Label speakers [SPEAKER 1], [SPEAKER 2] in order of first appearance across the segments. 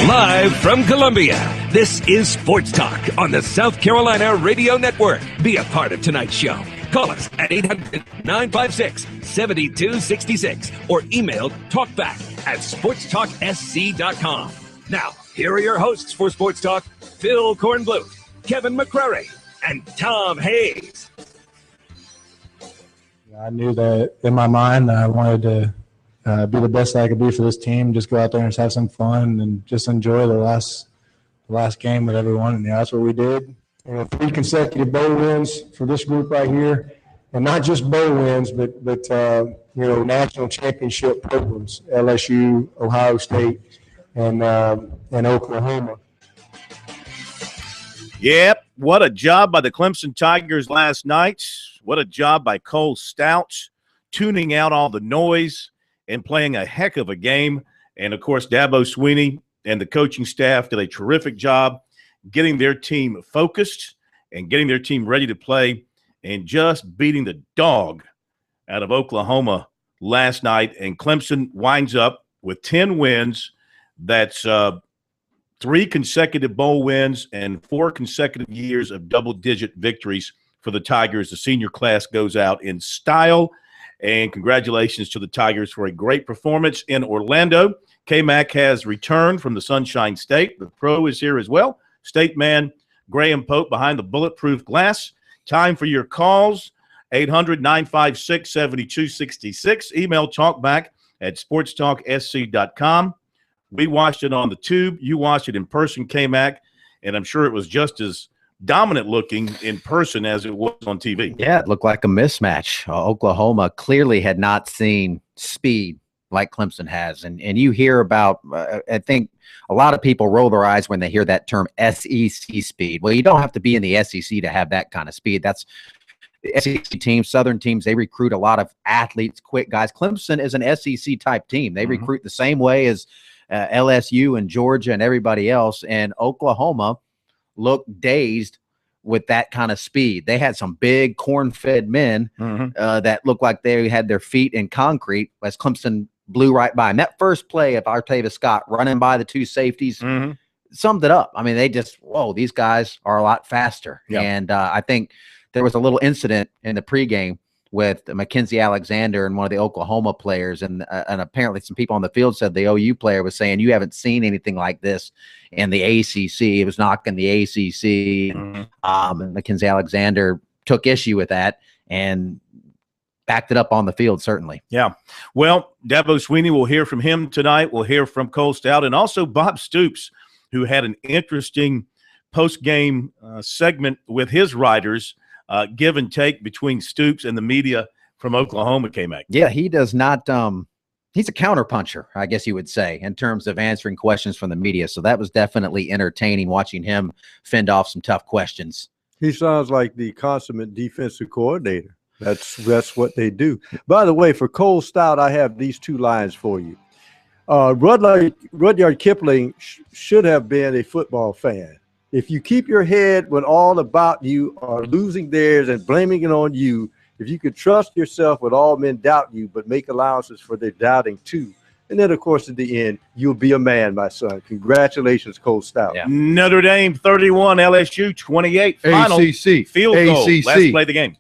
[SPEAKER 1] Live from Columbia, this is Sports Talk on the South Carolina Radio Network. Be a part of tonight's show. Call us at 800-956-7266 or email talkback@sportstalksc.com. Now, here are your hosts for Sports Talk, Phil Kornbluth, Kevin McCrary, and Tom Hayes.
[SPEAKER 2] I knew that in my mind I wanted to be the best I could be for this team, just go out there and have some fun and just enjoy the last game with everyone. And that's what we did. 3 consecutive bowl wins for this group right here, and not just bowl wins, but national championship programs: LSU, Ohio State, and Oklahoma.
[SPEAKER 3] Yep, what a job by the Clemson Tigers last night. What a job by Cole Stouch, tuning out all the noise and playing a heck of a game. And, of course, Dabo Swinney and the coaching staff did a terrific job getting their team focused and getting their team ready to play and just beating the dog out of Oklahoma last night. And Clemson winds up with 10 wins. That's 3 consecutive bowl wins and 4 consecutive years of double-digit victories for the Tigers. The senior class goes out in style. And congratulations to the Tigers for a great performance in Orlando. K-Mac has returned from the Sunshine State. The pro is here as well. State man Graham Pope behind the bulletproof glass. Time for your calls, 800-956-7266. Email talkback@sportstalksc.com. We watched it on the tube. You watched it in person, K-Mac, and I'm sure it was just as dominant looking in person as it was on TV.
[SPEAKER 4] Yeah, it looked like a mismatch. Oklahoma clearly had not seen speed like Clemson has. And you hear about, I think a lot of people roll their eyes when they hear that term SEC speed. Well, you don't have to be in the SEC to have that kind of speed. That's the SEC teams, Southern teams, they recruit a lot of athletes, quick guys. Clemson is an SEC type team. They recruit the same way as LSU and Georgia and everybody else. And Oklahoma looked dazed with that kind of speed. They had some big corn-fed men that looked like they had their feet in concrete as Clemson blew right by. And that first play of Artavis Scott running by the 2 safeties summed it up. I mean, they just, whoa, these guys are a lot faster. Yeah. And I think there was a little incident in the pregame with Mackenzie Alexander and one of the Oklahoma players. And apparently some people on the field said the OU player was saying, you haven't seen anything like this in the ACC. It was knocking the ACC. And Mackenzie Alexander took issue with that and backed it up on the field, certainly.
[SPEAKER 3] Yeah. Well, Dabo Swinney, we'll hear from him tonight. We'll hear from Cole Stout and also Bob Stoops, who had an interesting post-game segment with his writers. Give and take between Stoops and the media from Oklahoma, K-Mac.
[SPEAKER 4] Yeah, he does not he's a counterpuncher, I guess you would say, in terms of answering questions from the media. So that was definitely entertaining watching him fend off some tough questions.
[SPEAKER 5] He sounds like the consummate defensive coordinator. That's what they do. By the way, for Cole Stout, I have these 2 lines for you. Rudyard Kipling should have been a football fan. If you keep your head when all about you are losing theirs and blaming it on you, if you could trust yourself when all men doubt you, but make allowances for their doubting too. And then, of course, at the end, you'll be a man, my son. Congratulations, Cole Stout.
[SPEAKER 3] Yeah. Notre Dame 31, LSU 28. Final
[SPEAKER 5] ACC.
[SPEAKER 3] Field goal. Let's play the game.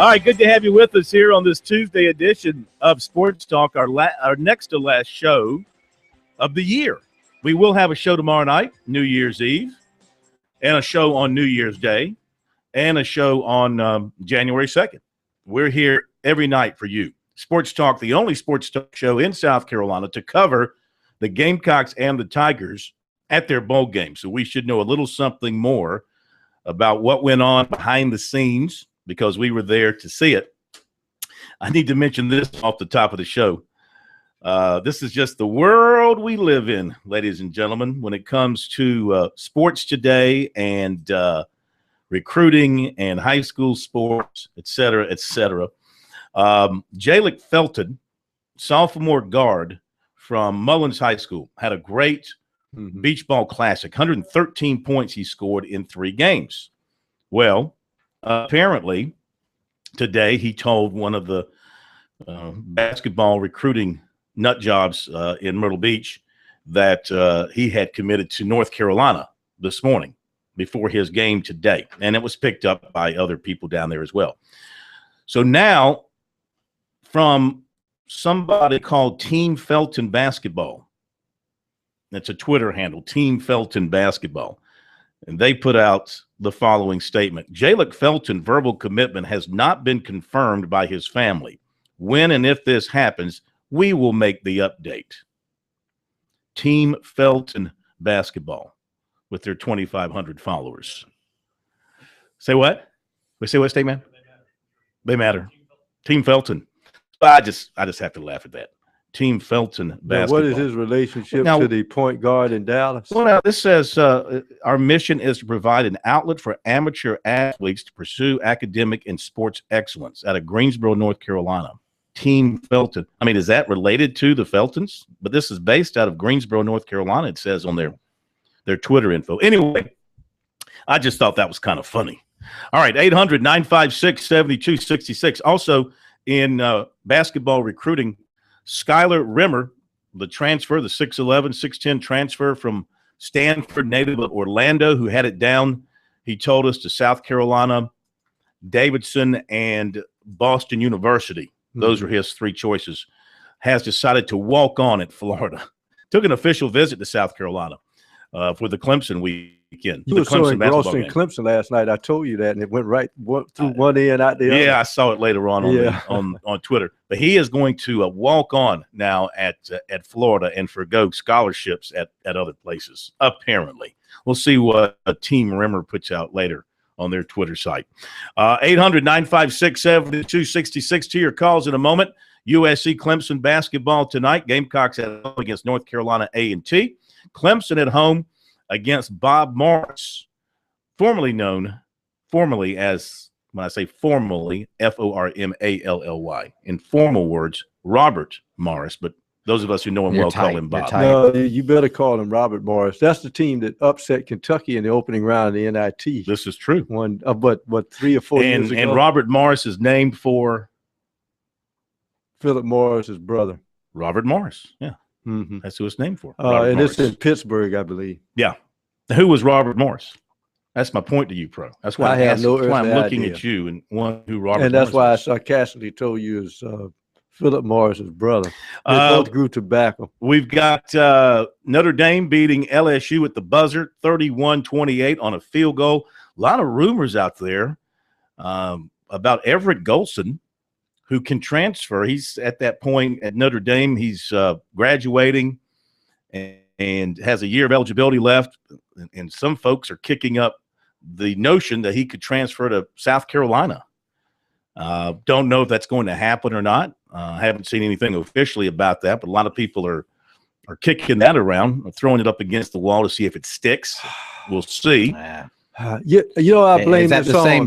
[SPEAKER 3] All right, good to have you with us here on this Tuesday edition of Sports Talk, our next to last show of the year. We will have a show tomorrow night, New Year's Eve, and a show on New Year's Day, and a show on January 2nd. We're here every night for you. Sports Talk, the only sports talk show in South Carolina to cover the Gamecocks and the Tigers at their bowl game. So we should know a little something more about what went on behind the scenes because we were there to see it. I need to mention this off the top of the show. This is just the world we live in, ladies and gentlemen, when it comes to sports today and recruiting and high school sports, et cetera, et cetera. Jalik Felton, sophomore guard from Mullins High School, had a great beach ball classic, 113 points he scored in 3 games. Well, apparently today he told one of the basketball recruiting nut jobs in Myrtle Beach that he had committed to North Carolina this morning before his game today. And it was picked up by other people down there as well. So now from somebody called Team Felton Basketball, that's a Twitter handle, Team Felton Basketball, and they put out the following statement. Jalik Felton verbal commitment has not been confirmed by his family. When and if this happens, we will make the update. Team Felton Basketball with their 2,500 followers. Say what? We say what statement? They matter. Team Felton. I just have to laugh at that. Team Felton Basketball.
[SPEAKER 5] What is his relationship to the point guard in Dallas?
[SPEAKER 3] Well, now this says our mission is to provide an outlet for amateur athletes to pursue academic and sports excellence out of Greensboro, North Carolina. Team Felton. I mean, is that related to the Feltons? But this is based out of Greensboro, North Carolina, it says on their Twitter info. Anyway, I just thought that was kind of funny. All right, 800-956-7266. Also in basketball recruiting, Skylar Rimmer, the transfer, the 6'11", 6'10" transfer from Stanford, native of Orlando, who had it down, he told us, to South Carolina, Davidson, and Boston University. Those are his 3 choices. Has decided to walk on at Florida. Took an official visit to South Carolina for the Clemson weekend.
[SPEAKER 5] You were so engrossed in Clemson last night. I told you that, and it went right through one end, out the other.
[SPEAKER 3] Yeah, I saw it later on on Twitter. But he is going to walk on now at Florida and forgo scholarships at other places, apparently. We'll see what Team Rimmer puts out later on their Twitter site. 800-956-7266 to your calls in a moment. USC Clemson basketball tonight. Gamecocks at home against North Carolina A&T. Clemson at home against Bob Morris, formerly as, when I say formally, Formally, in formal words, Robert Morris, but those of us who know him call him Bob.
[SPEAKER 5] No, you better call him Robert Morris. That's the team that upset Kentucky in the opening round of the NIT.
[SPEAKER 3] This is true.
[SPEAKER 5] But 3 or 4 years ago.
[SPEAKER 3] And Robert Morris is named for
[SPEAKER 5] Philip Morris's brother.
[SPEAKER 3] Robert Morris, yeah. Mm-hmm. That's who it's named for.
[SPEAKER 5] And Morris. It's in Pittsburgh, I believe.
[SPEAKER 3] Yeah. Who was Robert Morris? That's my point to you, Pro. That's why I'm looking at you and one who Robert.
[SPEAKER 5] And that's
[SPEAKER 3] Morris
[SPEAKER 5] why I sarcastically told you is Philip Morris's brother. They both grew tobacco.
[SPEAKER 3] We've got Notre Dame beating LSU at the buzzer, 31-28 on a field goal. A lot of rumors out there about Everett Golson, who can transfer. He's at that point at Notre Dame. He's graduating and has a year of eligibility left. And some folks are kicking up the notion that he could transfer to South Carolina. Don't know if that's going to happen or not. I haven't seen anything officially about that, but a lot of people are kicking that around, throwing it up against the wall to see if it sticks. We'll see.
[SPEAKER 5] I blame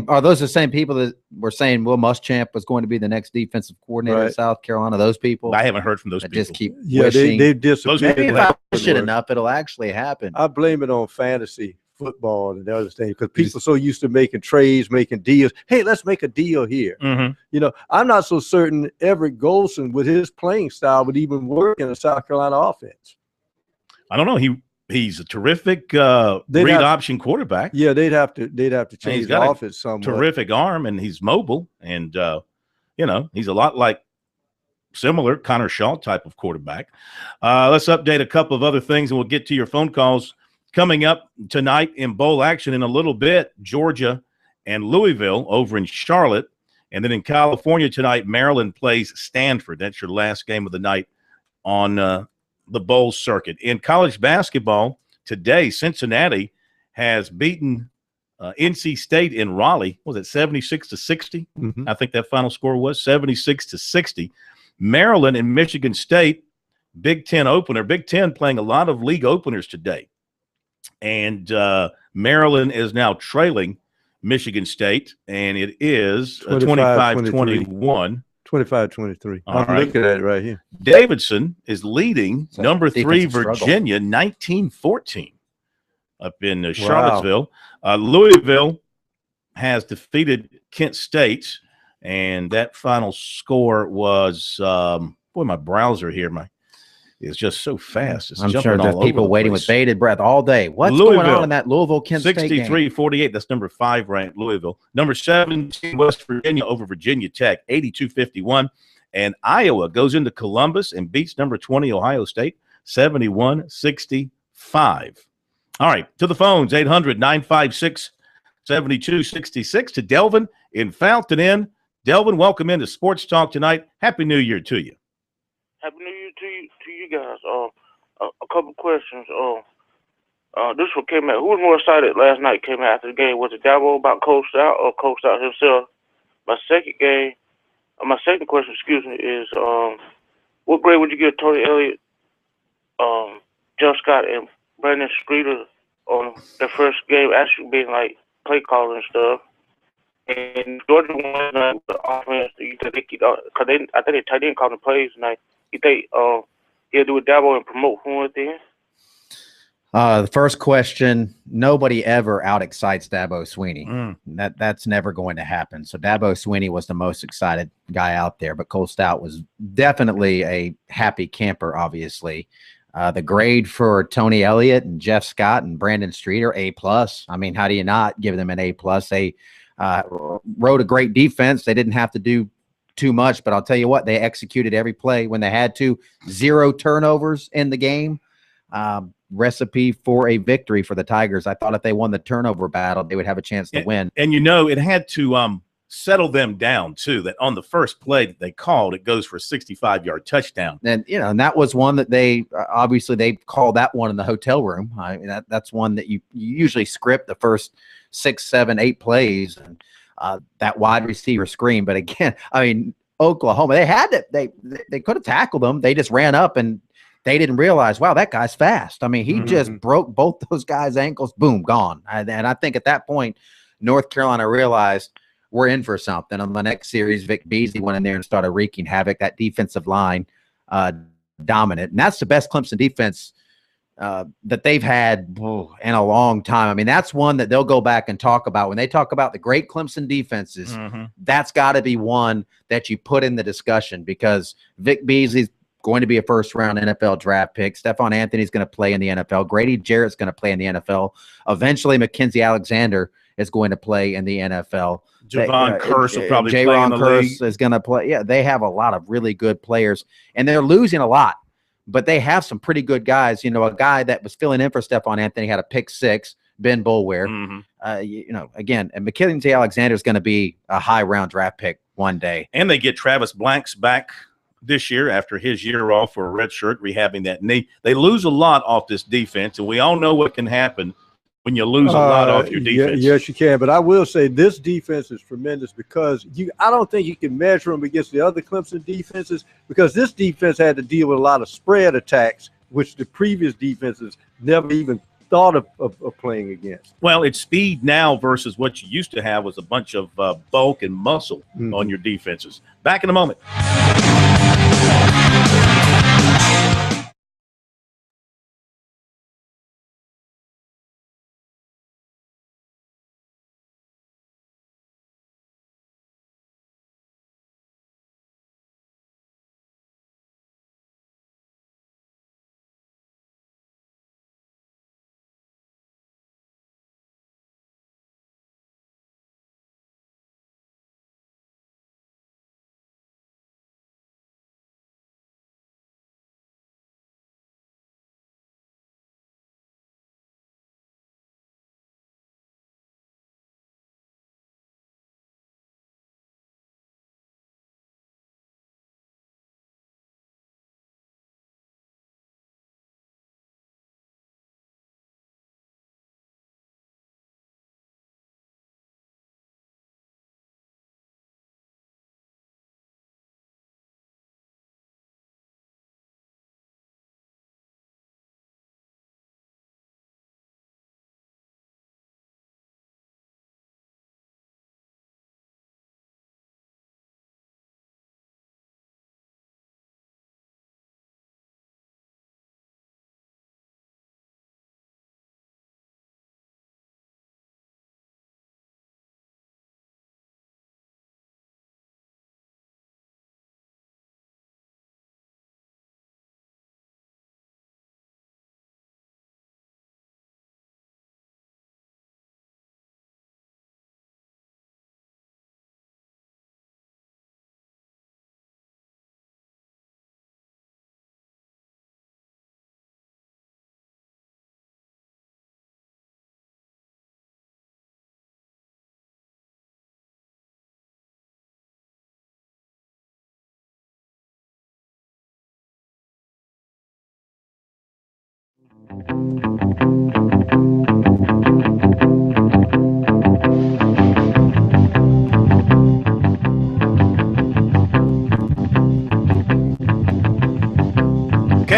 [SPEAKER 4] Are those the same people that were saying Will Muschamp was going to be the next defensive coordinator in South Carolina? Those people?
[SPEAKER 3] I haven't heard from those people.
[SPEAKER 4] Just keep wishing.
[SPEAKER 5] They disappeared.
[SPEAKER 4] Maybe if I wish it enough, it'll actually happen.
[SPEAKER 5] I blame it on fantasy football and the other thing because people are so used to making trades, making deals. Hey, let's make a deal here. Mm-hmm. I'm not so certain Everett Golson with his playing style would even work in a South Carolina offense.
[SPEAKER 3] I don't know. He's a terrific read option quarterback.
[SPEAKER 5] Yeah, they'd have to change
[SPEAKER 3] he's
[SPEAKER 5] the
[SPEAKER 3] got
[SPEAKER 5] offense somewhat.
[SPEAKER 3] Terrific arm, and he's mobile, and he's a lot like similar Connor Shaw type of quarterback. Let's update a couple of other things, and we'll get to your phone calls coming up tonight in bowl action in a little bit. Georgia and Louisville over in Charlotte, and then in California tonight, Maryland plays Stanford. That's your last game of the night on the bowl circuit. In college basketball today, Cincinnati has beaten NC State in Raleigh. Was it 76-60?
[SPEAKER 5] Mm-hmm.
[SPEAKER 3] I think that final score was 76-60. Maryland and Michigan State, Big Ten opener. Big Ten playing a lot of league openers today. And Maryland is now trailing Michigan State, and it is 25-21.
[SPEAKER 5] 25-23. I'm
[SPEAKER 3] right.
[SPEAKER 5] looking at it right here.
[SPEAKER 3] Davidson is leading
[SPEAKER 4] So
[SPEAKER 3] number 3 Virginia,
[SPEAKER 4] struggle.
[SPEAKER 3] 19-14 up in Charlottesville. Louisville has defeated Kent State, and that final score was my browser here is just so fast. It's
[SPEAKER 4] I'm
[SPEAKER 3] jumping
[SPEAKER 4] sure there's
[SPEAKER 3] all over
[SPEAKER 4] people
[SPEAKER 3] the
[SPEAKER 4] waiting
[SPEAKER 3] place.
[SPEAKER 4] with bated breath all day. What's going on in that Louisville Kent State game?
[SPEAKER 3] 63-48. That's number 5 ranked Louisville. Number 17 West Virginia over Virginia Tech, 82-51. And Iowa goes into Columbus and beats number 20 Ohio State, 71-65. All right, to the phones, 800-956-7266 to Delvin in Fountain Inn. Delvin, welcome into Sports Talk tonight. Happy New Year to you.
[SPEAKER 6] Happy New Year to you guys. A couple questions. This one came out. Who was more excited last night? Came out after the game. Was it Dabo about Coach Stout or Coach Stout himself? My second question, is what grade would you give Tony Elliott, Jeff Scott, and Brandon Streeter on their first game, actually being like play caller and stuff? And Georgia won the offense. I think they tight end called the plays tonight. You think he'll do with Dabo and promote who at the end?
[SPEAKER 4] The first question, nobody ever out-excites Dabo Swinney. That's never going to happen. So Dabo Swinney was the most excited guy out there, but Cole Stout was definitely a happy camper, obviously. The grade for Tony Elliott and Jeff Scott and Brandon Streeter, A+. I mean, how do you not give them an A+? They wrote a great defense. They didn't have to do too much, but I'll tell you what, they executed every play when they had to. 0 turnovers in the game. Recipe for a victory for the Tigers. I thought if they won the turnover battle, they would have a chance to win.
[SPEAKER 3] And it had to settle them down too, that on the first play that they called, it goes for a 65-yard touchdown.
[SPEAKER 4] And and that was one that they obviously they called that one in the hotel room. I mean, that's one that you usually script the first 6, 7, 8 plays, and that wide receiver screen. But again, I mean, Oklahoma, they could have tackled them. They just ran up and they didn't realize, wow, that guy's fast. I mean, he just broke both those guys' ankles, boom, gone. And I think at that point, North Carolina realized we're in for something. On the next series, Vic Beasley went in there and started wreaking havoc. That defensive line, dominant. And that's the best Clemson defense that they've had in a long time. I mean, that's one that they'll go back and talk about. When they talk about the great Clemson defenses, that's got to be one that you put in the discussion, because Vic Beasley's going to be a first-round NFL draft pick. Stephon Anthony's going to play in the NFL. Grady Jarrett's going to play in the NFL. Eventually, Mackenzie Alexander is going to play in the NFL.
[SPEAKER 3] Javon Curse will probably play in the league.
[SPEAKER 4] Is going to play. Yeah, they have a lot of really good players, and they're losing a lot, but they have some pretty good guys. You know, a guy that was filling in for Stephon Anthony had a pick 6, Ben Boulware. Again, and Mackenzie Alexander is going to be a high-round draft pick one day.
[SPEAKER 3] And they get Travis Blanks back this year after his year off for a red shirt, rehabbing that knee. They lose a lot off this defense, and we all know what can happen when you lose a lot off your defense.
[SPEAKER 5] Yes, you can. But I will say this defense is tremendous, because I don't think you can measure them against the other Clemson defenses, because this defense had to deal with a lot of spread attacks, which the previous defenses never even thought of playing against.
[SPEAKER 3] Well, it's speed now versus what you used to have was a bunch of bulk and muscle on your defenses. Back in a moment. Okay,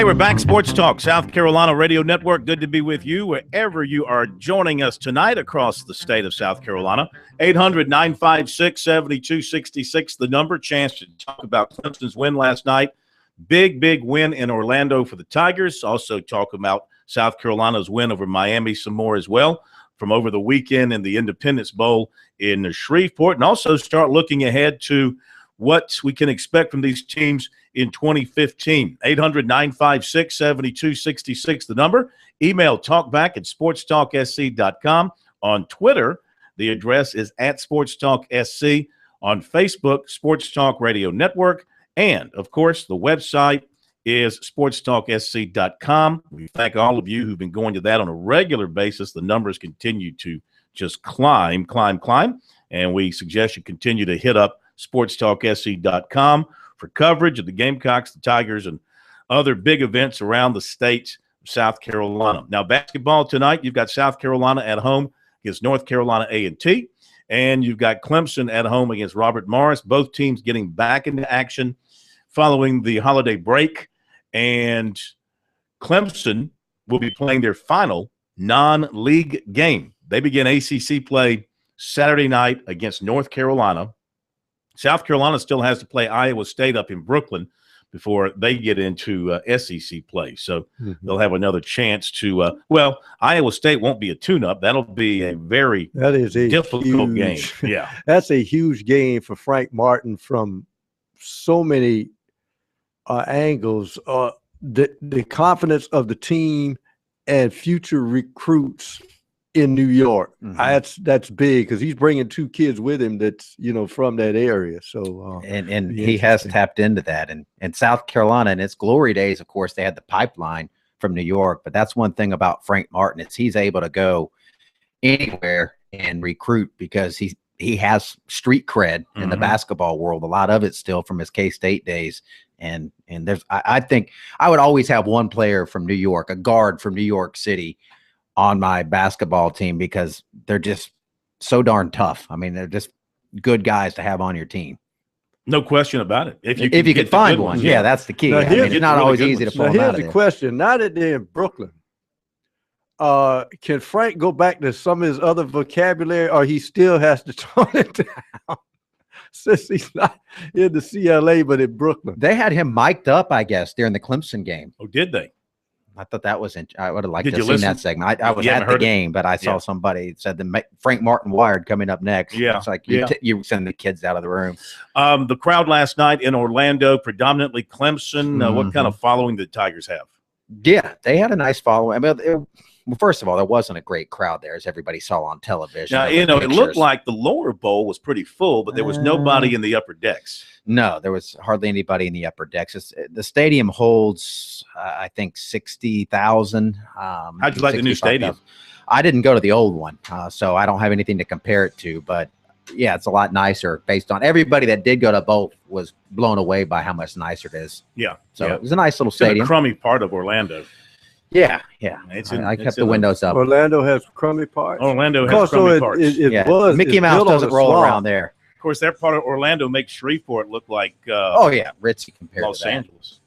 [SPEAKER 3] we're back. Sports Talk, South Carolina Radio Network. Good to be with you wherever you are joining us tonight across the state of South Carolina. 800-956-7266, the number. Chance to talk about Clemson's win last night. Big win in Orlando for the Tigers. Also talk about South Carolina's win over Miami some more as well from over the weekend in the Independence Bowl in Shreveport. And also start looking ahead to what we can expect from these teams in 2015. 800-956-7266, the number. Email talkback@sportstalksc.com. On Twitter, the address is @sportstalksc. On Facebook, Sports Talk Radio Network. And, of course, the website is sportstalksc.com. We thank all of you who've been going to that on a regular basis. The numbers continue to just climb. And we suggest you continue to hit up sportstalksc.com for coverage of the Gamecocks, the Tigers, and other big events around the state of South Carolina. Now, basketball tonight, you've got South Carolina at home against North Carolina A&T, and you've got Clemson at home against Robert Morris. Both teams getting back into action following the holiday break, and Clemson will be playing their final non-league game. They begin ACC play Saturday night against North Carolina. South Carolina still has to play Iowa State up in Brooklyn before they get into SEC play. So they'll have another chance to Iowa State won't be a tune-up. That'll be a very difficult game. Yeah.
[SPEAKER 5] That's a huge game for Frank Martin from so many angles. The confidence of the team and future recruits in New York. That's big because he's bringing two kids with him that's from that area. So
[SPEAKER 4] and he has tapped into that. And South Carolina in its glory days, of course, they had the pipeline from New York. But that's one thing about Frank Martin is he's able to go anywhere and recruit because he has street cred in the basketball world. A lot of it still from his K-State days. And there's I think I would always have one player from New York, a guard from New York City, on my basketball team because they're just so darn tough. I mean, they're just good guys to have on your team.
[SPEAKER 3] No question about it. If you
[SPEAKER 4] can find one, yeah, that's the key.
[SPEAKER 5] Now,
[SPEAKER 4] it's not always easy to pull them out of there.
[SPEAKER 5] Here's the question. Now that they're in Brooklyn, can Frank go back to some of his other vocabulary or he still has to tone it down since he's not in the CLA but in Brooklyn?
[SPEAKER 4] They had him mic'd up, I guess, during the Clemson game.
[SPEAKER 3] Oh, did they?
[SPEAKER 4] I thought that was I would have liked to have seen that segment. I was at the game, but I saw somebody said the Frank Martin Wired coming up next.
[SPEAKER 3] Yeah.
[SPEAKER 4] It's like you send the kids out of the room.
[SPEAKER 3] The crowd last night in Orlando, predominantly Clemson. What kind of following did the Tigers have?
[SPEAKER 4] Yeah, they had a nice following. I mean, well, first of all, there wasn't a great crowd there, as everybody saw on television.
[SPEAKER 3] Now, it looked like the lower bowl was pretty full, but there was nobody in the upper decks.
[SPEAKER 4] No, there was hardly anybody in the upper decks. The stadium holds, I think, 60,000.
[SPEAKER 3] How'd you like the new stadium?
[SPEAKER 4] I didn't go to the old one, so I don't have anything to compare it to. But, yeah, it's a lot nicer based on everybody that did go to both was blown away by how much nicer it is.
[SPEAKER 3] Yeah.
[SPEAKER 4] So it was a nice little stadium.
[SPEAKER 3] It's in a crummy part of Orlando.
[SPEAKER 4] Yeah. I kept the windows up.
[SPEAKER 5] Orlando has crummy parts.
[SPEAKER 3] Orlando has crummy parts.
[SPEAKER 4] Mickey Mouse doesn't roll around there.
[SPEAKER 3] Of course, that part of Orlando makes Shreveport look like
[SPEAKER 4] ritzy compared
[SPEAKER 3] Los
[SPEAKER 4] to that.
[SPEAKER 3] Angeles.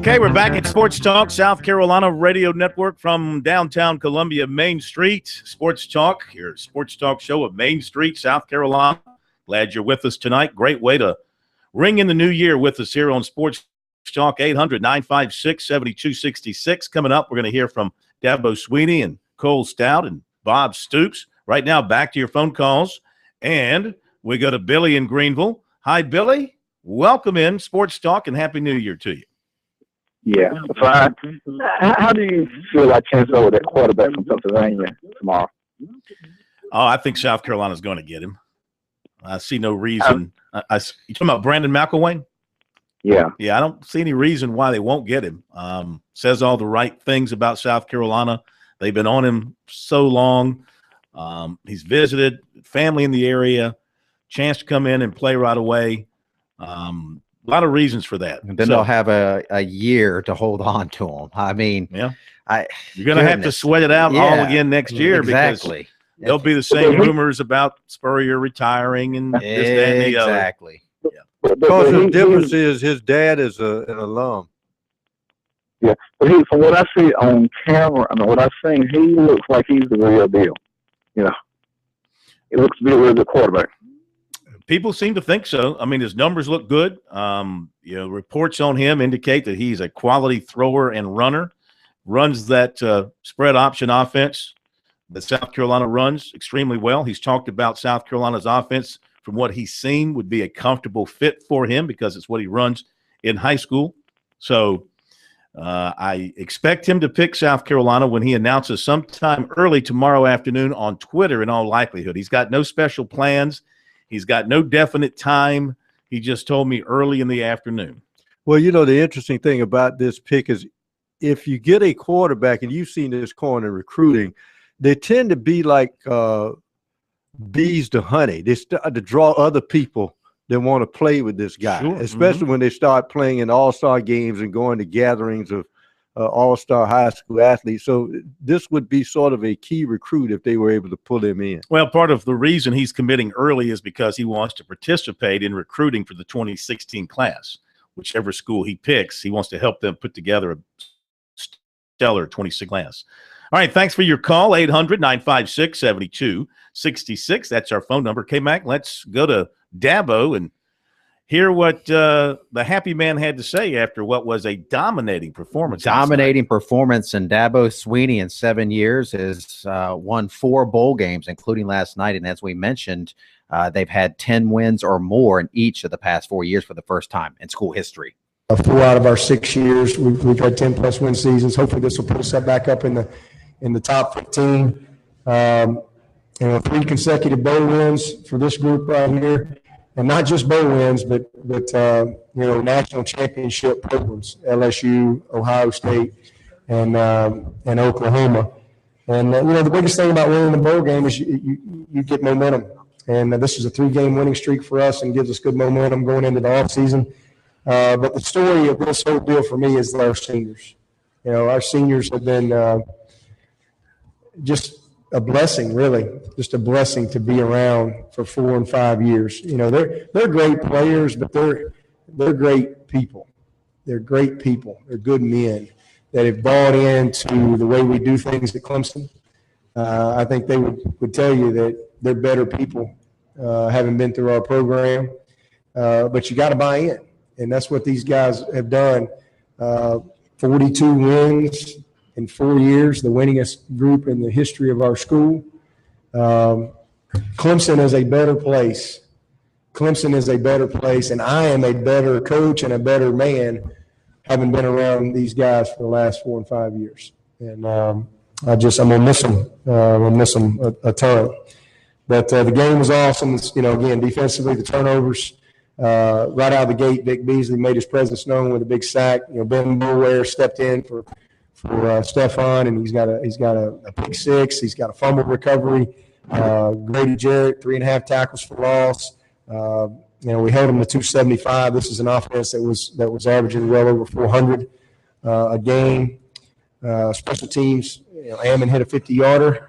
[SPEAKER 3] Okay, we're back at Sports Talk, South Carolina Radio Network from downtown Columbia, Main Street. Sports Talk, your Sports Talk show of Main Street, South Carolina. Glad you're with us tonight. Great way to ring in the new year with us here on Sports Talk. 800-956-7266. Coming up, we're going to hear from Dabo Sweeney and Cole Stout and Bob Stoops. Right now, back to your phone calls. And we go to Billy in Greenville. Hi, Billy. Welcome in Sports Talk and Happy New Year to you.
[SPEAKER 7] Yeah, fine. How do you feel like Chancellor with that quarterback from Pennsylvania tomorrow?
[SPEAKER 3] Oh, I think South Carolina's going to get him. I see no reason. You talking about Brandon McElwain?
[SPEAKER 7] Yeah.
[SPEAKER 3] Yeah, I don't see any reason why they won't get him. Says all the right things about South Carolina. They've been on him so long. He's visited, family in the area, chance to come in and play right away. A lot of reasons for that.
[SPEAKER 4] And then they'll have a year to hold on to him. I mean,
[SPEAKER 3] yeah, you're going to have to sweat it out all again next year because there'll be the same rumors about Spurrier retiring and this, that, and the other.
[SPEAKER 5] Exactly. Yeah. Because the difference is his dad is an alum.
[SPEAKER 7] Yeah, but from what I see on camera, I mean, what I've seen, he looks like he's the real deal. You know, he looks to be a really good quarterback.
[SPEAKER 3] People seem to think so. I mean, his numbers look good. Reports on him indicate that he's a quality thrower and runner, runs that spread option offense that South Carolina runs extremely well. He's talked about South Carolina's offense from what he's seen would be a comfortable fit for him because it's what he runs in high school. So I expect him to pick South Carolina when he announces sometime early tomorrow afternoon on Twitter in all likelihood. He's got no special plans. He's got no definite time. He just told me early in the afternoon.
[SPEAKER 5] Well, the interesting thing about this pick is if you get a quarterback, and you've seen this corner in recruiting, they tend to be like bees to honey. They start to draw other people that want to play with this guy, especially when they start playing in all-star games and going to gatherings of all-star high school athletes. So this would be sort of a key recruit if they were able to pull him in.
[SPEAKER 3] Well, part of the reason he's committing early is because he wants to participate in recruiting for the 2016 class. Whichever school he picks, he wants to help them put together a stellar 26 class. All right, thanks for your call, 800-956-7266. That's our phone number. K-Mac, let's go to Dabo and hear what the happy man had to say after what was a dominating performance.
[SPEAKER 4] Dominating performance, and Dabo Sweeney in 7 years has won 4 bowl games, including last night. And as we mentioned, they've had 10 wins or more in each of the past 4 years for the first time in school history.
[SPEAKER 2] 4 out of our 6 years, we've had 10-plus win seasons. Hopefully this will put us back up in the top 15. 3 consecutive bowl wins for this group right here. And not just bowl wins, but national championship programs, LSU, Ohio State, and Oklahoma. And, the biggest thing about winning the bowl game is you get momentum. And this is a 3-game winning streak for us and gives us good momentum going into the offseason. But the story of this whole deal for me is our seniors. Our seniors have been just a blessing, really, just a blessing to be around for 4 and 5 years. They're great players, but they're great people. They're great people. They're good men that have bought into the way we do things at Clemson. I think they would tell you that they're better people, having been through our program. But you got to buy in, and that's what these guys have done. 42 wins in 4 years, the winningest group in the history of our school. Clemson is a better place. Clemson is a better place, and I am a better coach and a better man having been around these guys for the last 4 and 5 years. And I'm going to miss them. I'm going to miss them a ton. But the game was awesome. Again, defensively, the turnovers. Right out of the gate, Vic Beasley made his presence known with a big sack. Ben Boulware stepped in for Stephon, and he's got a pick six. He's got a fumble recovery. Grady Jarrett, 3.5 tackles for loss. We held him to 275. This is an offense that was averaging well over 400 a game. Special teams, Ammon hit a 50-yarder.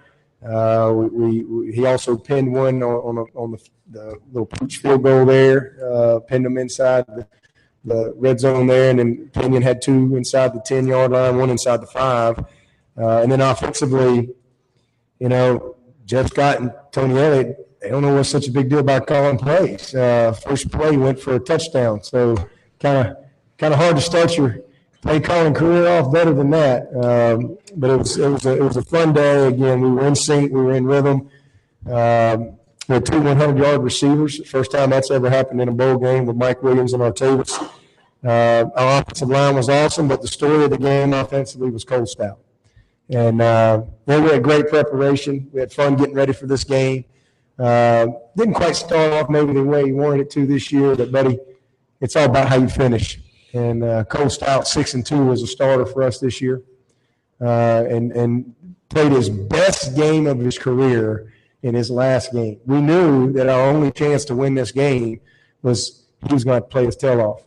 [SPEAKER 2] He also pinned one on the little pooch field goal there. Pinned him inside the red zone there, and then Pinion had 2 inside the 10-yard line, 1 inside the 5. And then offensively, Jeff Scott and Tony Elliott, they don't know what's such a big deal about calling plays. First play went for a touchdown, so kind of hard to start your play calling career off better than that. But it was a fun day. Again, we were in sync, we were in rhythm. We had 2 100-yard receivers. First time that's ever happened in a bowl game with Mike Williams and Artavis. Our offensive line was awesome, but the story of the game offensively was Cole Stout. And then we had great preparation. We had fun getting ready for this game. Didn't quite start off maybe the way you wanted it to this year, but, buddy, it's all about how you finish. And Cole Stout, 6-2, was a starter for us this year, and played his best game of his career in his last game. We knew that our only chance to win this game was he was going to have to play his tail off,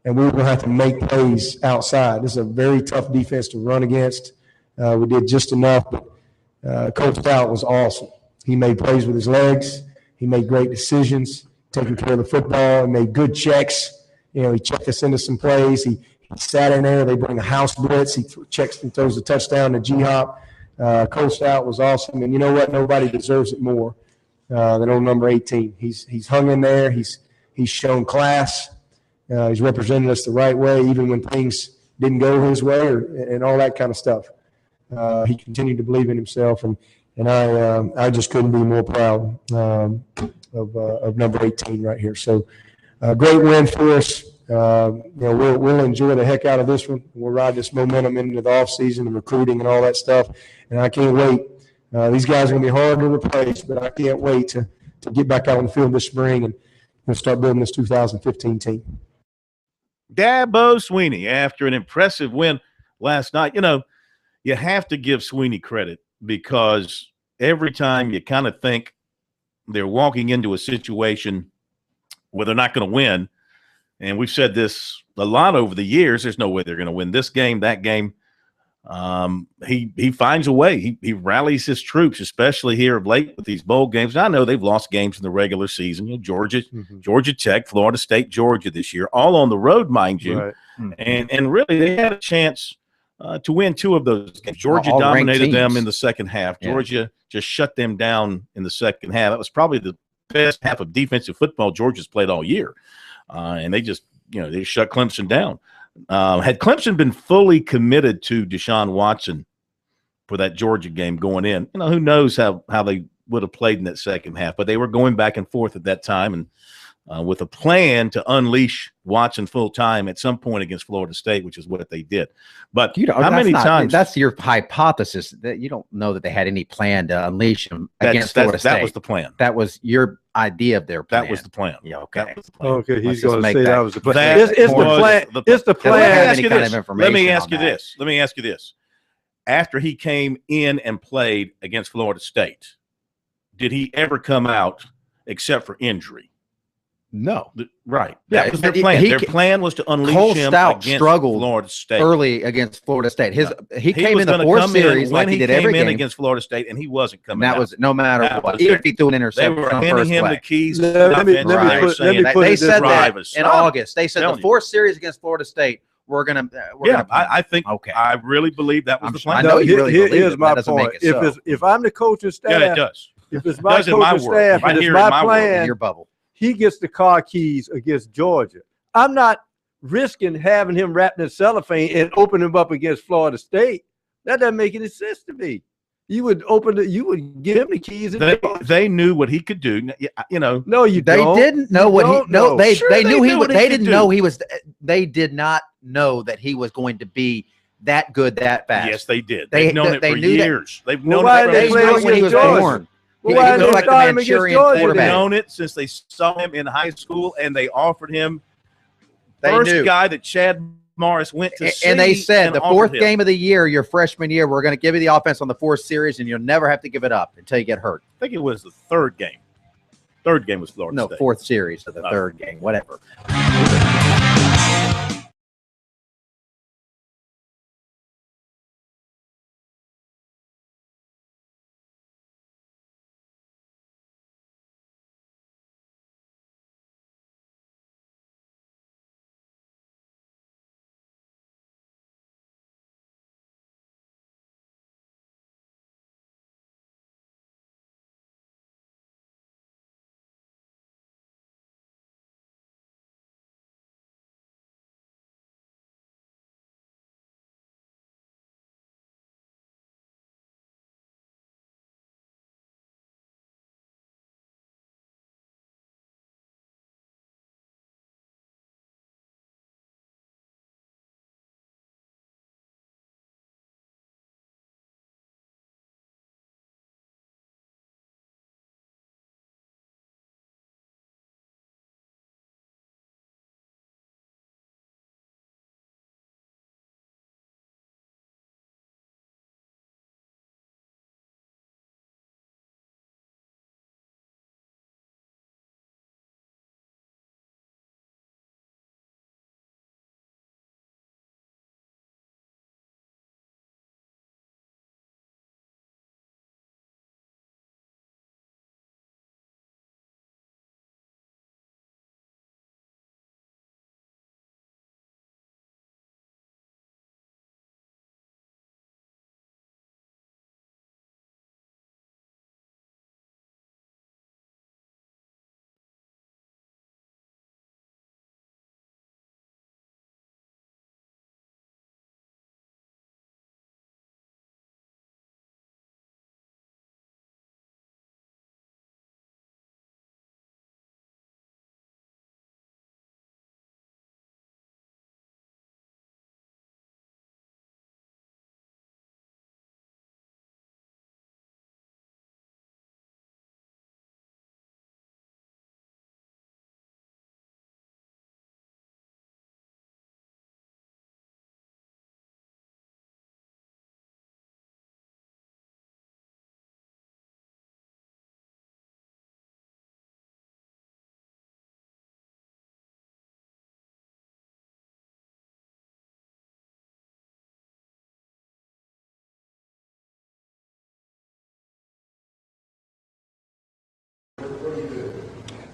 [SPEAKER 2] and we were going to have to make plays outside. This is a very tough defense to run against. We did just enough, but Cole Stout was awesome. He made plays with his legs. He made great decisions, taking care of the football, and made good checks. He checked us into some plays. He sat in there. They bring a house blitz. He checks and throws a touchdown to G-Hop. Cole Stout was awesome. And you know what? Nobody deserves it more than old number 18. He's hung in there. He's shown class. He's represented us the right way, even when things didn't go his way and all that kind of stuff. He continued to believe in himself, and I just couldn't be more proud of number 18 right here. So great win for us. We'll enjoy the heck out of this one. We'll ride this momentum into the offseason and recruiting and all that stuff, and I can't wait. These guys are going to be hard to replace, but I can't wait to get back out on the field this spring and start building this 2015 team.
[SPEAKER 3] Dabo Swinney, after an impressive win last night, you have to give Swinney credit, because every time you kind of think they're walking into a situation where they're not going to win, and we've said this a lot over the years, there's no way they're going to win this game, that game. He finds a way. He rallies his troops, especially here of late with these bowl games. I know they've lost games in the regular season. Georgia Tech, Florida State, Georgia this year, all on the road, mind you.
[SPEAKER 5] Right.
[SPEAKER 3] And really they had a chance to win 2 of those games. Georgia dominated them in the second half.
[SPEAKER 4] Yeah.
[SPEAKER 3] Georgia just shut them down in the second half. That was probably the best half of defensive football Georgia's played all year. And they just, they shut Clemson down. Had Clemson been fully committed to Deshaun Watson for that Georgia game going in, who knows how they would have played in that second half. But they were going back and forth at that time, and with a plan to unleash Watson full time at some point against Florida State, which is what they did. But how many times?
[SPEAKER 4] That's your hypothesis, that you don't know that they had any plan to unleash him against Florida State.
[SPEAKER 3] That was the plan.
[SPEAKER 4] That was your idea of their plan.
[SPEAKER 3] That was the plan.
[SPEAKER 4] Yeah, okay.
[SPEAKER 3] That was the plan.
[SPEAKER 5] Okay, he's
[SPEAKER 4] Let's
[SPEAKER 5] going
[SPEAKER 4] just
[SPEAKER 5] to say
[SPEAKER 4] make
[SPEAKER 5] that
[SPEAKER 4] that-
[SPEAKER 5] was the plan.
[SPEAKER 3] that
[SPEAKER 5] It's the
[SPEAKER 3] was
[SPEAKER 5] plan.
[SPEAKER 3] the-
[SPEAKER 5] It's the
[SPEAKER 3] Let me
[SPEAKER 5] plan.
[SPEAKER 3] ask you
[SPEAKER 4] Any kind
[SPEAKER 3] this.
[SPEAKER 4] of
[SPEAKER 3] Let me
[SPEAKER 4] information
[SPEAKER 3] ask
[SPEAKER 4] on
[SPEAKER 3] you
[SPEAKER 4] that.
[SPEAKER 3] this. Let me ask you this. After he came in and played against Florida State, did he ever come out except for injury?
[SPEAKER 4] No.
[SPEAKER 3] Right.
[SPEAKER 4] Yeah,
[SPEAKER 3] That was their plan. Their plan was to unleash
[SPEAKER 4] Cole
[SPEAKER 3] him
[SPEAKER 4] Stout
[SPEAKER 3] against
[SPEAKER 4] struggled
[SPEAKER 3] Florida State.
[SPEAKER 4] early against Florida State. He came
[SPEAKER 3] was
[SPEAKER 4] in the
[SPEAKER 3] gonna
[SPEAKER 4] fourth
[SPEAKER 3] come in
[SPEAKER 4] series
[SPEAKER 3] when
[SPEAKER 4] like he did
[SPEAKER 3] came
[SPEAKER 4] every
[SPEAKER 3] in
[SPEAKER 4] game.
[SPEAKER 3] against Florida State, and he wasn't
[SPEAKER 4] And
[SPEAKER 3] coming
[SPEAKER 4] that
[SPEAKER 3] out.
[SPEAKER 4] was no matter
[SPEAKER 3] That
[SPEAKER 4] what.
[SPEAKER 3] was
[SPEAKER 4] Even
[SPEAKER 3] it.
[SPEAKER 4] if he threw an
[SPEAKER 3] They
[SPEAKER 4] interception
[SPEAKER 3] were
[SPEAKER 4] on
[SPEAKER 3] handing
[SPEAKER 4] first
[SPEAKER 3] him
[SPEAKER 4] play.
[SPEAKER 3] the keys.
[SPEAKER 5] Let me put
[SPEAKER 4] They
[SPEAKER 5] it
[SPEAKER 4] said
[SPEAKER 5] this way.
[SPEAKER 4] that in August. They said
[SPEAKER 3] Telling
[SPEAKER 4] the
[SPEAKER 3] you.
[SPEAKER 4] fourth series against Florida State, we're gonna.
[SPEAKER 3] I think.
[SPEAKER 4] Okay.
[SPEAKER 3] I really believe that was the plan.
[SPEAKER 4] I know you really believe
[SPEAKER 5] Here's
[SPEAKER 4] it,
[SPEAKER 5] my
[SPEAKER 4] that doesn't
[SPEAKER 5] point.
[SPEAKER 4] make it so.
[SPEAKER 5] If I'm the coaching staff,
[SPEAKER 3] Yeah, it does.
[SPEAKER 5] if it's my
[SPEAKER 3] Does in my
[SPEAKER 5] coaching
[SPEAKER 3] world.
[SPEAKER 5] staff
[SPEAKER 3] Right
[SPEAKER 5] and it's
[SPEAKER 3] here in
[SPEAKER 5] my
[SPEAKER 3] my world.
[SPEAKER 4] in
[SPEAKER 5] plan,
[SPEAKER 4] your bubble.
[SPEAKER 5] he gets the car keys against Georgia. I'm not risking having him wrapped in cellophane and open him up against Florida State. That doesn't make any sense to me. You would give him the keys.
[SPEAKER 3] They knew what he could do.
[SPEAKER 5] No, you
[SPEAKER 4] They
[SPEAKER 5] don't.
[SPEAKER 4] didn't know
[SPEAKER 5] You
[SPEAKER 4] what he.
[SPEAKER 5] don't
[SPEAKER 4] No,
[SPEAKER 5] know.
[SPEAKER 4] they
[SPEAKER 3] Sure,
[SPEAKER 4] they knew
[SPEAKER 3] they
[SPEAKER 4] he
[SPEAKER 3] knew
[SPEAKER 4] was.
[SPEAKER 3] what he
[SPEAKER 4] They
[SPEAKER 3] could
[SPEAKER 4] didn't
[SPEAKER 3] do.
[SPEAKER 4] know he was. They did not know that he was going to be that good that fast.
[SPEAKER 3] Yes, they did.
[SPEAKER 4] They-
[SPEAKER 3] They've known
[SPEAKER 4] they
[SPEAKER 3] it for
[SPEAKER 4] knew that-
[SPEAKER 3] years. They've
[SPEAKER 5] Well,
[SPEAKER 3] known
[SPEAKER 5] why
[SPEAKER 3] it
[SPEAKER 5] did
[SPEAKER 3] for
[SPEAKER 5] they
[SPEAKER 4] They
[SPEAKER 5] play
[SPEAKER 4] knew
[SPEAKER 3] years.
[SPEAKER 4] it when he was
[SPEAKER 5] against Georgia?
[SPEAKER 4] born.
[SPEAKER 5] Well,
[SPEAKER 4] He
[SPEAKER 5] why
[SPEAKER 4] looked
[SPEAKER 5] did they
[SPEAKER 4] like the
[SPEAKER 5] start him against
[SPEAKER 4] Manchurian
[SPEAKER 5] Georgia?
[SPEAKER 3] They've
[SPEAKER 4] quarterback.
[SPEAKER 3] known it since they saw him in high school, and they offered him
[SPEAKER 4] They
[SPEAKER 3] first
[SPEAKER 4] knew.
[SPEAKER 3] guy that Chad Morris went to see.
[SPEAKER 4] And they said
[SPEAKER 3] and
[SPEAKER 4] the
[SPEAKER 3] offered
[SPEAKER 4] fourth
[SPEAKER 3] him.
[SPEAKER 4] game of the year, your freshman year, we're going to give you the offense on the fourth series, and you'll never have to give it up until you get hurt.
[SPEAKER 3] I think it was the third game. Third game was Florida
[SPEAKER 4] No,
[SPEAKER 3] State.
[SPEAKER 4] fourth series of the third game, whatever.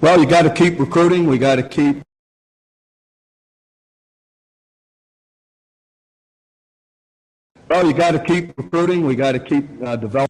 [SPEAKER 8] Well, you got to keep recruiting. We got to keep. Well, you got to keep recruiting. We got to keep developing.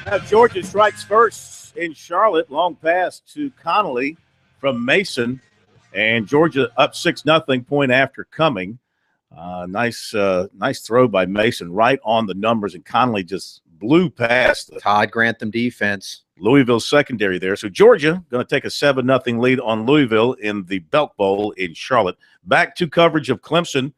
[SPEAKER 3] Now Georgia strikes first in Charlotte. Long pass to Connolly from Mason. And Georgia up 6-0, point after coming. Nice throw by Mason right on the numbers. And Connolly just blew past the
[SPEAKER 4] Todd Grantham defense.
[SPEAKER 3] Louisville secondary there. So Georgia going to take a 7-0 lead on Louisville in the Belk Bowl in Charlotte. Back to coverage of Clemson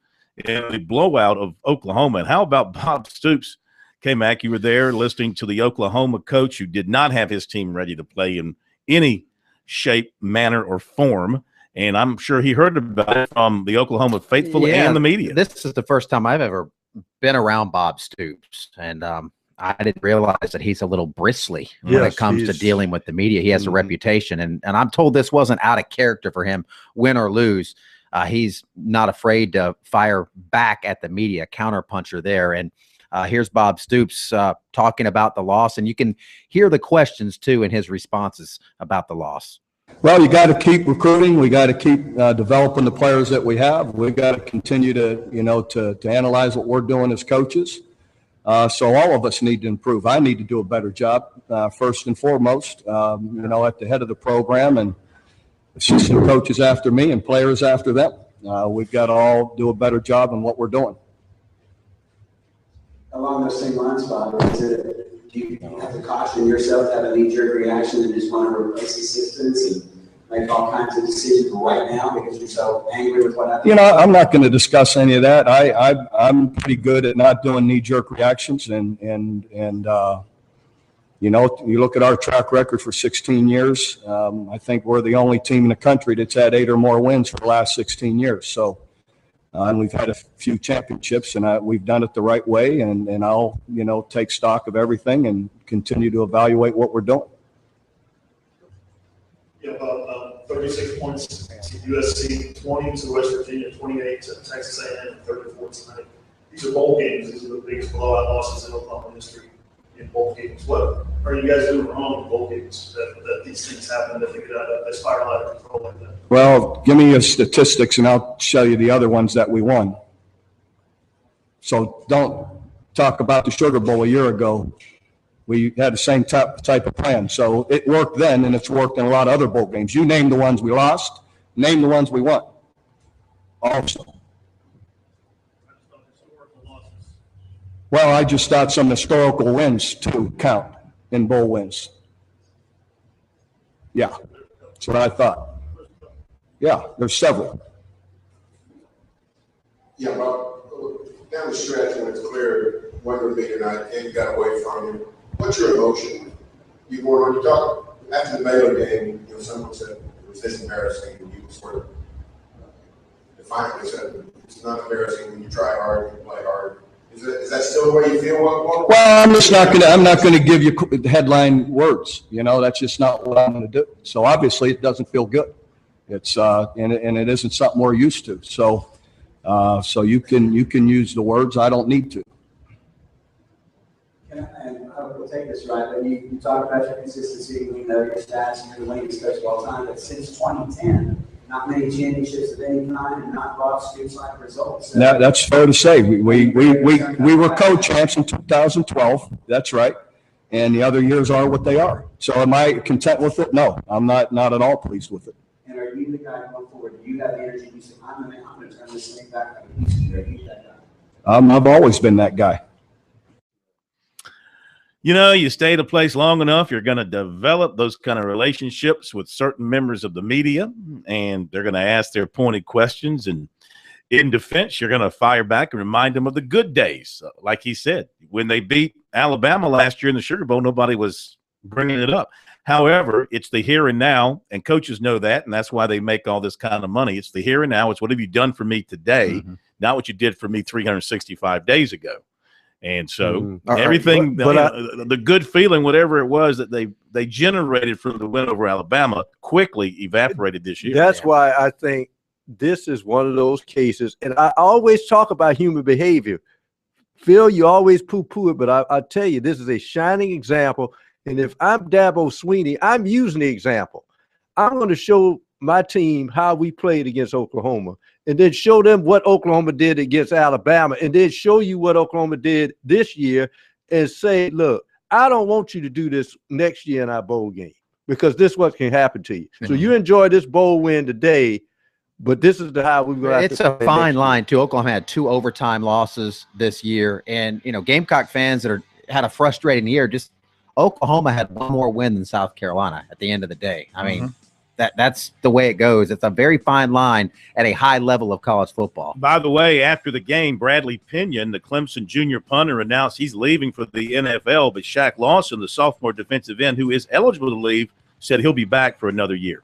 [SPEAKER 3] in the blowout of Oklahoma. And how about Bob Stoops? K-Mac, you were there listening to the Oklahoma coach who did not have his team ready to play in any shape, manner, or form. And I'm sure he heard about it from the Oklahoma faithful and the media.
[SPEAKER 4] This is the first time I've ever been around Bob Stoops. And I didn't realize that he's a little bristly when it comes to dealing with the media. He has a reputation. And I'm told this wasn't out of character for him, win or lose. He's not afraid to fire back at the media, counterpuncher there. And here's Bob Stoops talking about the loss. And you can hear the questions, too, in his responses about the loss.
[SPEAKER 8] Well, you got to keep recruiting. We got to keep developing the players that we have. We got to continue to analyze what we're doing as coaches. So all of us need to improve. I need to do a better job, first and foremost, at the head of the program, and assistant coaches after me and players after them. We've got to all do a better job in what we're doing.
[SPEAKER 9] Along those same lines, Bob, do you have to caution yourself to have a knee-jerk reaction and just want to replace assistants and make all kinds of decisions right now because you're so angry with what happened?
[SPEAKER 8] I'm not going to discuss any of that. I'm pretty good at not doing knee-jerk reactions, and you look at our track record for 16 years. I think we're the only team in the country that's had 8 or more wins for the last 16 years. So. And we've had a few championships, and we've done it the right way. And I'll, take stock of everything and continue to evaluate what we're doing.
[SPEAKER 10] Yeah, about 36 points to USC, 20 to West Virginia, 28 to Texas A&M, and 34 tonight. These are bowl games. These are the biggest blowout losses in Oklahoma history in bowl games. What are you guys doing wrong in bowl games that these things happen, that they get out of this spiral out of control like that?
[SPEAKER 8] Well, give me your statistics, and I'll show you the other ones that we won. So don't talk about the Sugar Bowl a year ago. We had the same type of plan. So it worked then, and it's worked in a lot of other bowl games. You name the ones we lost, name the ones we won. Also. Well, I just thought some historical wins to count in bowl wins. Yeah, that's what I thought. Yeah, there's several.
[SPEAKER 11] Yeah, well, down the stretch when it's clear when you're beating and you got away from you, what's your emotion? You talk after the Baylor game, someone said it was this embarrassing, and you sort of defiantly said it's not embarrassing when you try hard and you play hard. Is that still the way you feel?
[SPEAKER 8] Well, I'm not going to give you headline words. You know, that's just not what I'm going to do. So obviously it doesn't feel good. It's and it isn't something we're used to. So you can use the words. I don't need to.
[SPEAKER 9] And we'll take this right, but you talk about your consistency. We know your stats, and you're the leading coach of all time. But since 2010, not many championships of any kind, and not brought Stoops-like results. So
[SPEAKER 8] That's fair to say. We were co-champs in 2012. That's right. And the other years are what they are. So am I content with it? No, I'm not at all pleased with it.
[SPEAKER 9] And are you the guy going forward? Do you have the energy? You say, I'm going to turn this thing back. Are you that guy?
[SPEAKER 8] I've always been that guy.
[SPEAKER 3] You know, you stay at a place long enough, you're going to develop those kind of relationships with certain members of the media, and they're going to ask their pointed questions. And in defense, you're going to fire back and remind them of the good days. Like he said, when they beat Alabama last year in the Sugar Bowl, nobody was bringing it up. However, it's the here and now, and coaches know that, and that's why they make all this kind of money. It's the here and now. It's what have you done for me today, not what you did for me 365 days ago. And so everything, the good feeling, whatever it was that they generated from the win over Alabama, quickly evaporated this year.
[SPEAKER 5] That's why I think this is one of those cases. And I always talk about human behavior. Phil, you always poo-poo it, but I tell you, this is a shining example. And if I'm Dabo Swinney, I'm using the example. I'm going to show my team how we played against Oklahoma, and then show them what Oklahoma did against Alabama, and then show you what Oklahoma did this year and say, look, I don't want you to do this next year in our bowl game, because this is what can happen to you. So you enjoy this bowl win today, but this is how we're going to have
[SPEAKER 4] It's a fine line, too. Oklahoma had 2 overtime losses this year, and, you know, Gamecock fans that had a frustrating year, just Oklahoma had one more win than South Carolina at the end of the day. I mean, that's the way it goes. It's a very fine line at a high level of college football.
[SPEAKER 3] By the way, after the game, Bradley Pinion, the Clemson junior punter, announced he's leaving for the NFL, but Shaq Lawson, the sophomore defensive end who is eligible to leave, said he'll be back for another year.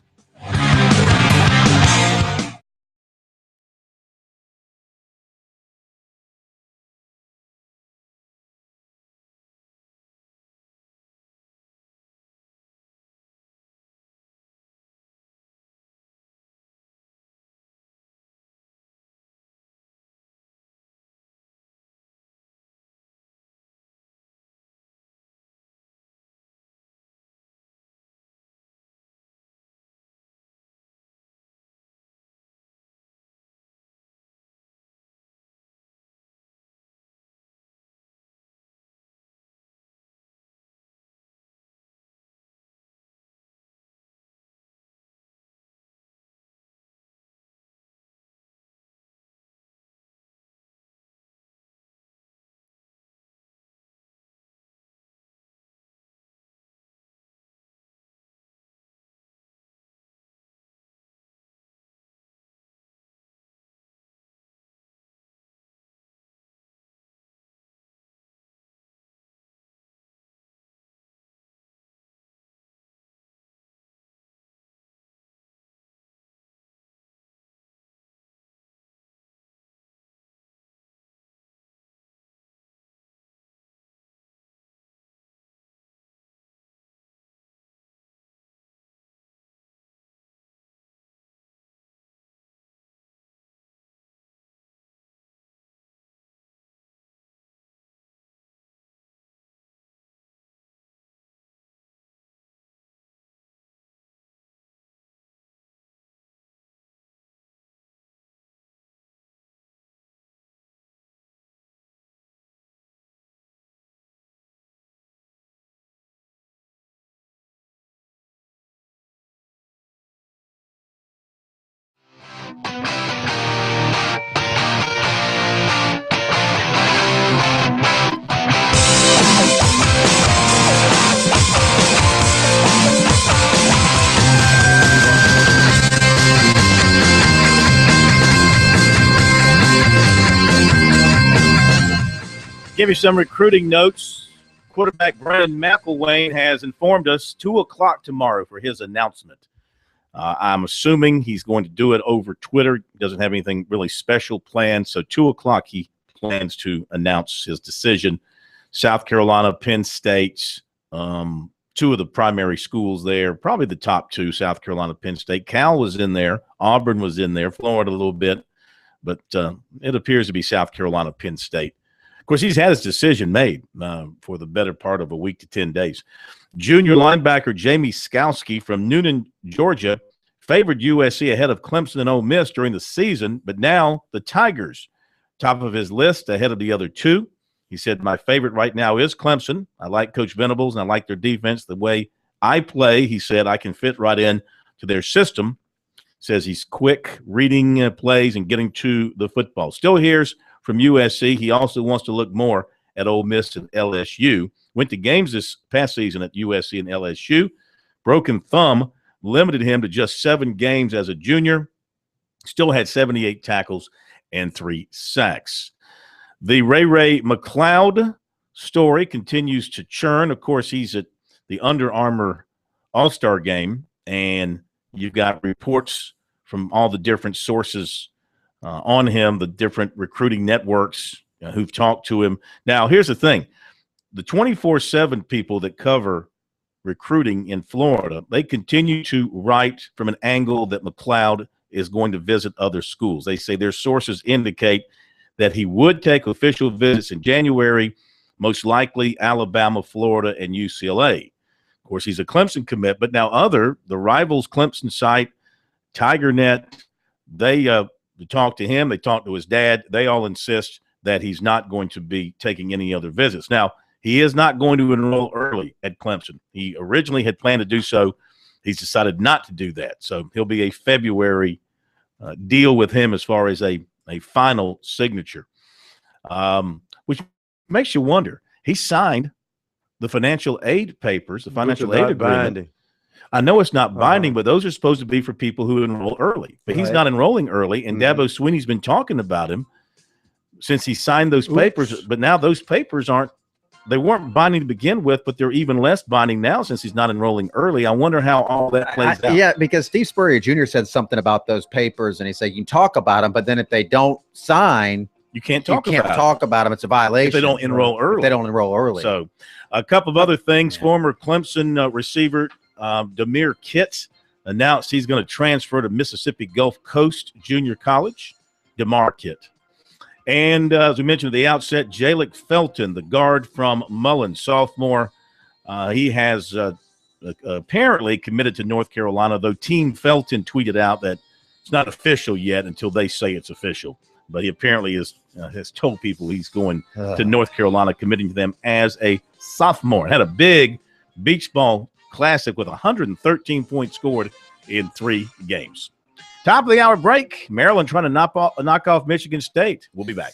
[SPEAKER 3] Give you some recruiting notes. Quarterback Brandon McElwain has informed us 2 o'clock tomorrow for his announcement. I'm assuming he's going to do it over Twitter. He doesn't have anything really special planned. So 2 o'clock he plans to announce his decision. South Carolina, Penn State, two of the primary schools there, probably the top two, South Carolina, Penn State. Cal was in there. Auburn was in there. Florida a little bit. But it appears to be South Carolina, Penn State. Of course, he's had his decision made for the better part of a week to 10 days. Junior linebacker Jamie Skowski from Noonan, Georgia, favored USC ahead of Clemson and Ole Miss during the season, but now the Tigers, top of his list ahead of the other two. He said, my favorite right now is Clemson. I like Coach Venables, and I like their defense. The way I play, he said, I can fit right in to their system. Says he's quick reading plays and getting to the football. Still hears from USC. He also wants to look more at Ole Miss and LSU. Went to games this past season at USC and LSU. Broken thumb limited him to just 7 games as a junior. Still had 78 tackles and 3 sacks. The Ray McLeod story continues to churn. Of course, he's at the Under Armour All-Star game, and you've got reports from all the different sources on him, the different recruiting networks who've talked to him. Now, here's the thing. The 24/7 people that cover recruiting in Florida, they continue to write from an angle that McLeod is going to visit other schools. They say their sources indicate that he would take official visits in January, most likely Alabama, Florida, and UCLA. Of course, he's a Clemson commit, but now the rivals Clemson site, TigerNet, they talk to him. They talk to his dad. They all insist that he's not going to be taking any other visits. Now, he is not going to enroll early at Clemson. He originally had planned to do so. He's decided not to do that. So he'll be a February deal with him as far as a final signature, which makes you wonder. He signed the financial aid papers, the financial aid agreement.
[SPEAKER 5] Binding.
[SPEAKER 3] I know it's not binding, but those are supposed to be for people who enroll early. But he's not enrolling early, and Dabo Swinney's been talking about him since he signed those papers. But now those papers they weren't binding to begin with, but they're even less binding now since he's not enrolling early. I wonder how all that plays out.
[SPEAKER 4] Yeah, because Steve Spurrier Jr. said something about those papers, and he said you can talk about them, but then if they don't sign,
[SPEAKER 3] you can't talk
[SPEAKER 4] about them. It's a violation.
[SPEAKER 3] If they don't enroll early.
[SPEAKER 4] If they don't enroll early.
[SPEAKER 3] So a couple of other things. Former Clemson receiver Demir Kitt announced he's going to transfer to Mississippi Gulf Coast Junior College. DeMar Kitt. And as we mentioned at the outset, Jalik Felton, the guard from Mullen, sophomore, he has apparently committed to North Carolina, though Team Felton tweeted out that it's not official yet until they say it's official. But he apparently has told people he's going to North Carolina, committing to them as a sophomore. Had a big beach ball classic with 113 points scored in 3 games. Top of the hour break. Maryland trying to knock off Michigan State. We'll be back.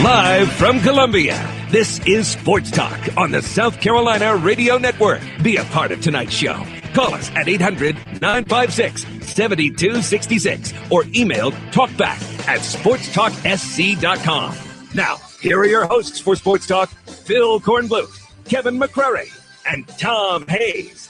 [SPEAKER 1] Live from Columbia, this is Sports Talk on the South Carolina Radio Network. Be a part of tonight's show. Call us at 800-956-7266 or email talkback@sportstalksc.com. Now, here are your hosts for Sports Talk, Phil Kornbluth, Kevin McCrary, and Tom Hayes.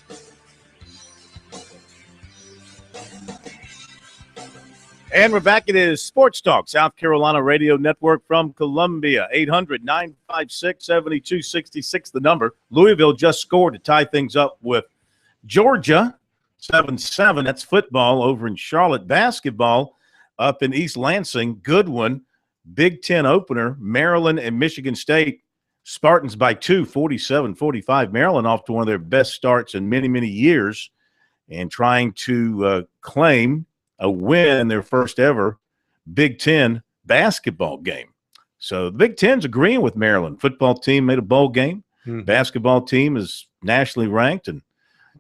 [SPEAKER 3] And we're back. It is Sports Talk, South Carolina Radio Network from Columbia. 800-956-7266, the number. Louisville just scored to tie things up with Georgia, 7-7. That's football over in Charlotte. Basketball up in East Lansing. Good one. Big Ten opener. Maryland and Michigan State. Spartans by 2, 47-45. Maryland off to one of their best starts in many, many years and trying to claim a win in their first ever Big Ten basketball game. So the Big Ten's agreeing with Maryland. Football team made a bowl game. Mm-hmm. Basketball team is nationally ranked and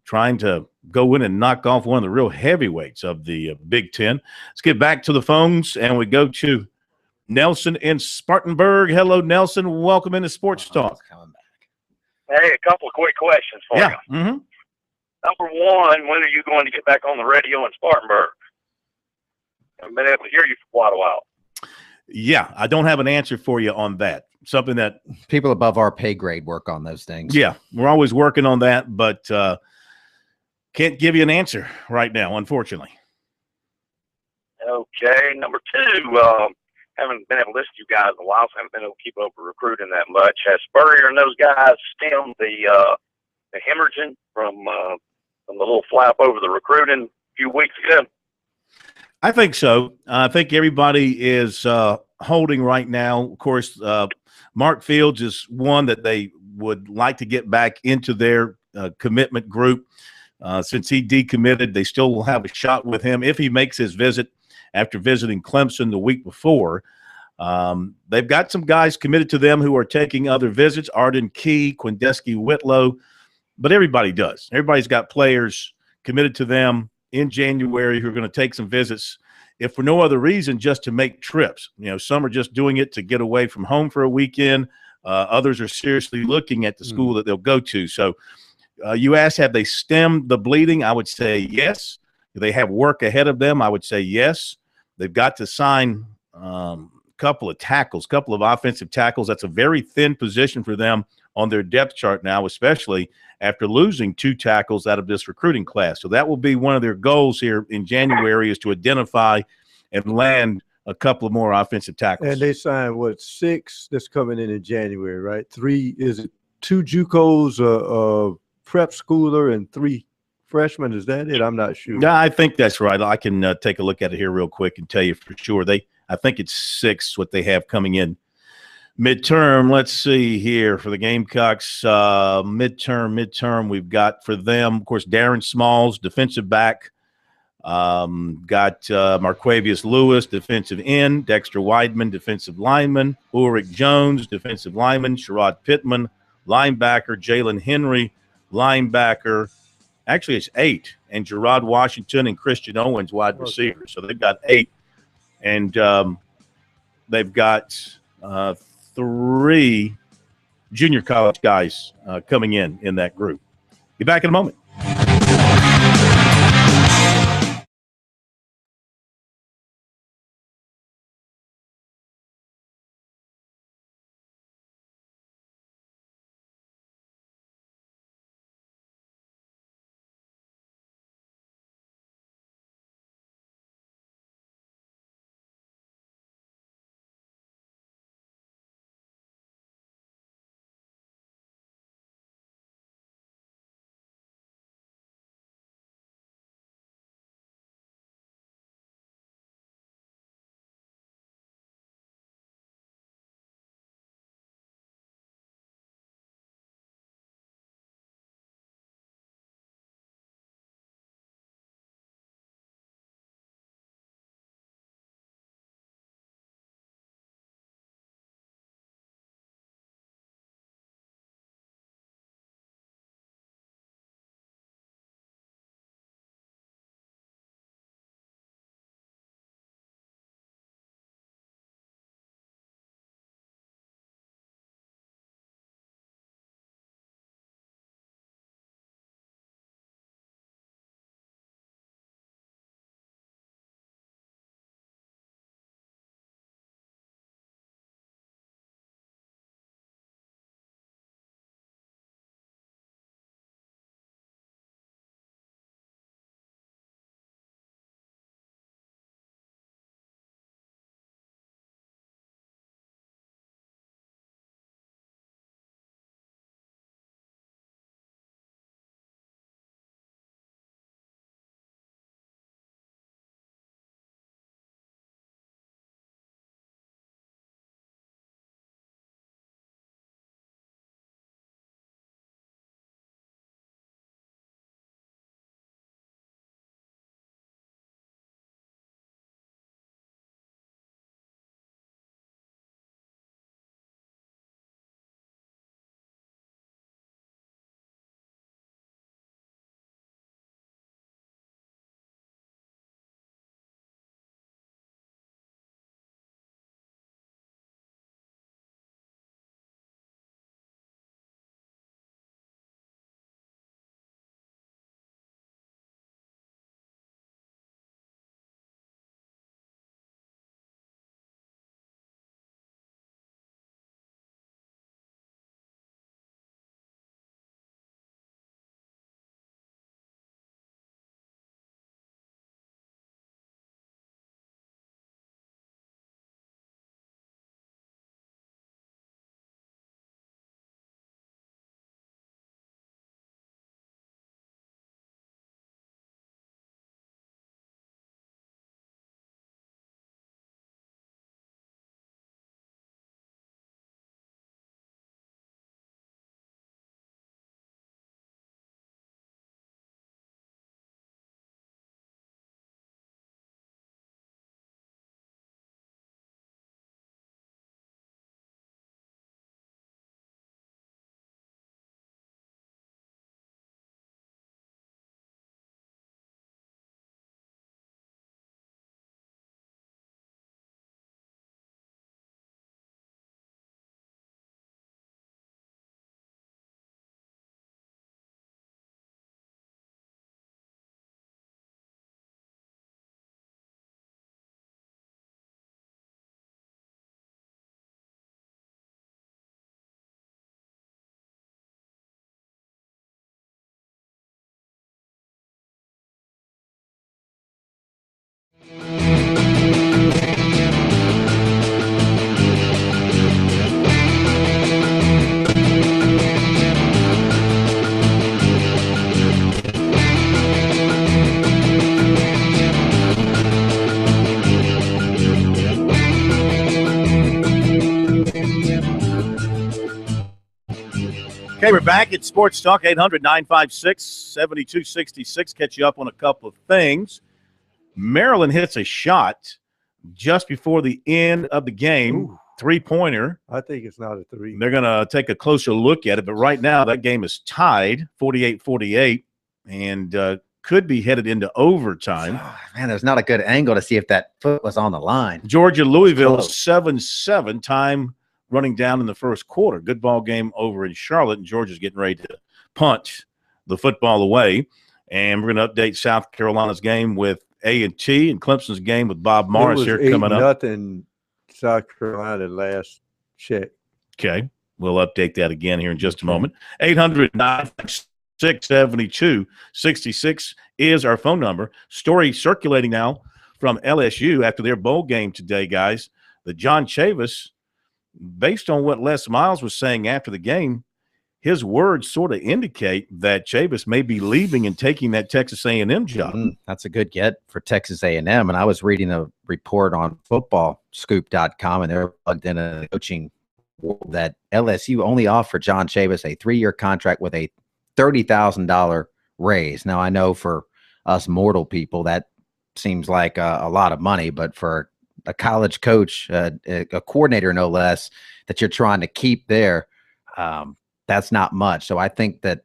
[SPEAKER 3] trying to go in and knock off one of the real heavyweights of the Big Ten. Let's get back to the phones, and we go to Nelson in Spartanburg. Hello, Nelson. Welcome into Sports Talk.
[SPEAKER 12] Hey, a couple of quick questions for you.
[SPEAKER 3] Mm-hmm.
[SPEAKER 12] Number one, when are you going to get back on the radio in Spartanburg? I've been able to hear you for quite a while.
[SPEAKER 3] Yeah, I don't have an answer for you on that. Something that
[SPEAKER 4] people above our pay grade work on those things.
[SPEAKER 3] Yeah, we're always working on that, but can't give you an answer right now, unfortunately.
[SPEAKER 12] Okay, number two, haven't been able to listen to you guys in a while, so haven't been able to keep up with recruiting that much. Has Spurrier and those guys stemmed the hemorrhaging from the little flap over the recruiting a few weeks ago?
[SPEAKER 3] I think so. I think everybody is holding right now. Of course, Mark Fields is one that they would like to get back into their commitment group. Since he decommitted, they still will have a shot with him if he makes his visit after visiting Clemson the week before. They've got some guys committed to them who are taking other visits, Arden Key, Quindeski Whitlow, but everybody does. Everybody's got players committed to them in January who are going to take some visits, if for no other reason, just to make trips. You know, some are just doing it to get away from home for a weekend. Others are seriously looking at the school that they'll go to. So you asked, have they stemmed the bleeding? I would say yes. Do they have work ahead of them? I would say yes. They've got to sign a couple of tackles, couple of offensive tackles. That's a very thin position for them on their depth chart now, especially after losing 2 tackles out of this recruiting class. So that will be one of their goals here in January, is to identify and land a couple of more offensive tackles.
[SPEAKER 5] And they signed, 6 that's coming in January, right? 3, is it 2 JUCOs, a prep schooler, and 3 freshmen? Is that it? I'm not sure.
[SPEAKER 3] Yeah, I think that's right. I can take a look at it here real quick and tell you for sure. I think it's 6 what they have coming in. Midterm, let's see here for the Gamecocks. Midterm, we've got for them, of course, Darren Smalls, defensive back. Got Marquavius Lewis, defensive end. Dexter Weidman, defensive lineman. Ulrich Jones, defensive lineman. Sherrod Pittman, linebacker. Jalen Henry, linebacker. Actually, it's 8. And Gerard Washington and Christian Owens, wide receivers. So they've got 8. And they've got 3 junior college guys coming in that group. Be back in a moment. Okay, we're back at Sports Talk, 800-956-7266. Catch you up on a couple of things. Maryland hits a shot just before the end of the game, three-pointer.
[SPEAKER 5] I think it's not a three.
[SPEAKER 3] They're going to take a closer look at it, but right now that game is tied, 48-48, and could be headed into overtime.
[SPEAKER 4] Oh, man, there's not a good angle to see if that foot was on the line.
[SPEAKER 3] Georgia-Louisville, 7-7, time running down in the first quarter. Good ball game over in Charlotte, and Georgia's getting ready to punt the football away. And we're going to update South Carolina's game with A&T and Clemson's game with Bob Morris here coming up.
[SPEAKER 5] 8-0 South Carolina last check.
[SPEAKER 3] Okay, we'll update that again here in just a moment. 800-956-7266 is our phone number. Story circulating now from LSU after their bowl game today, guys, that John Chavis, based on what Les Miles was saying after the game, his words sort of indicate that Chavis may be leaving and taking that Texas A&M job.
[SPEAKER 4] That's a good get for Texas A&M. And I was reading a report on footballscoop.com, and they're plugged in a coaching world that LSU only offered John Chavis a 3-year contract with a $30,000 raise. Now, I know for us mortal people, that seems like a lot of money, but for a college coach, a coordinator no less, that you're trying to keep there, that's not much. So I think that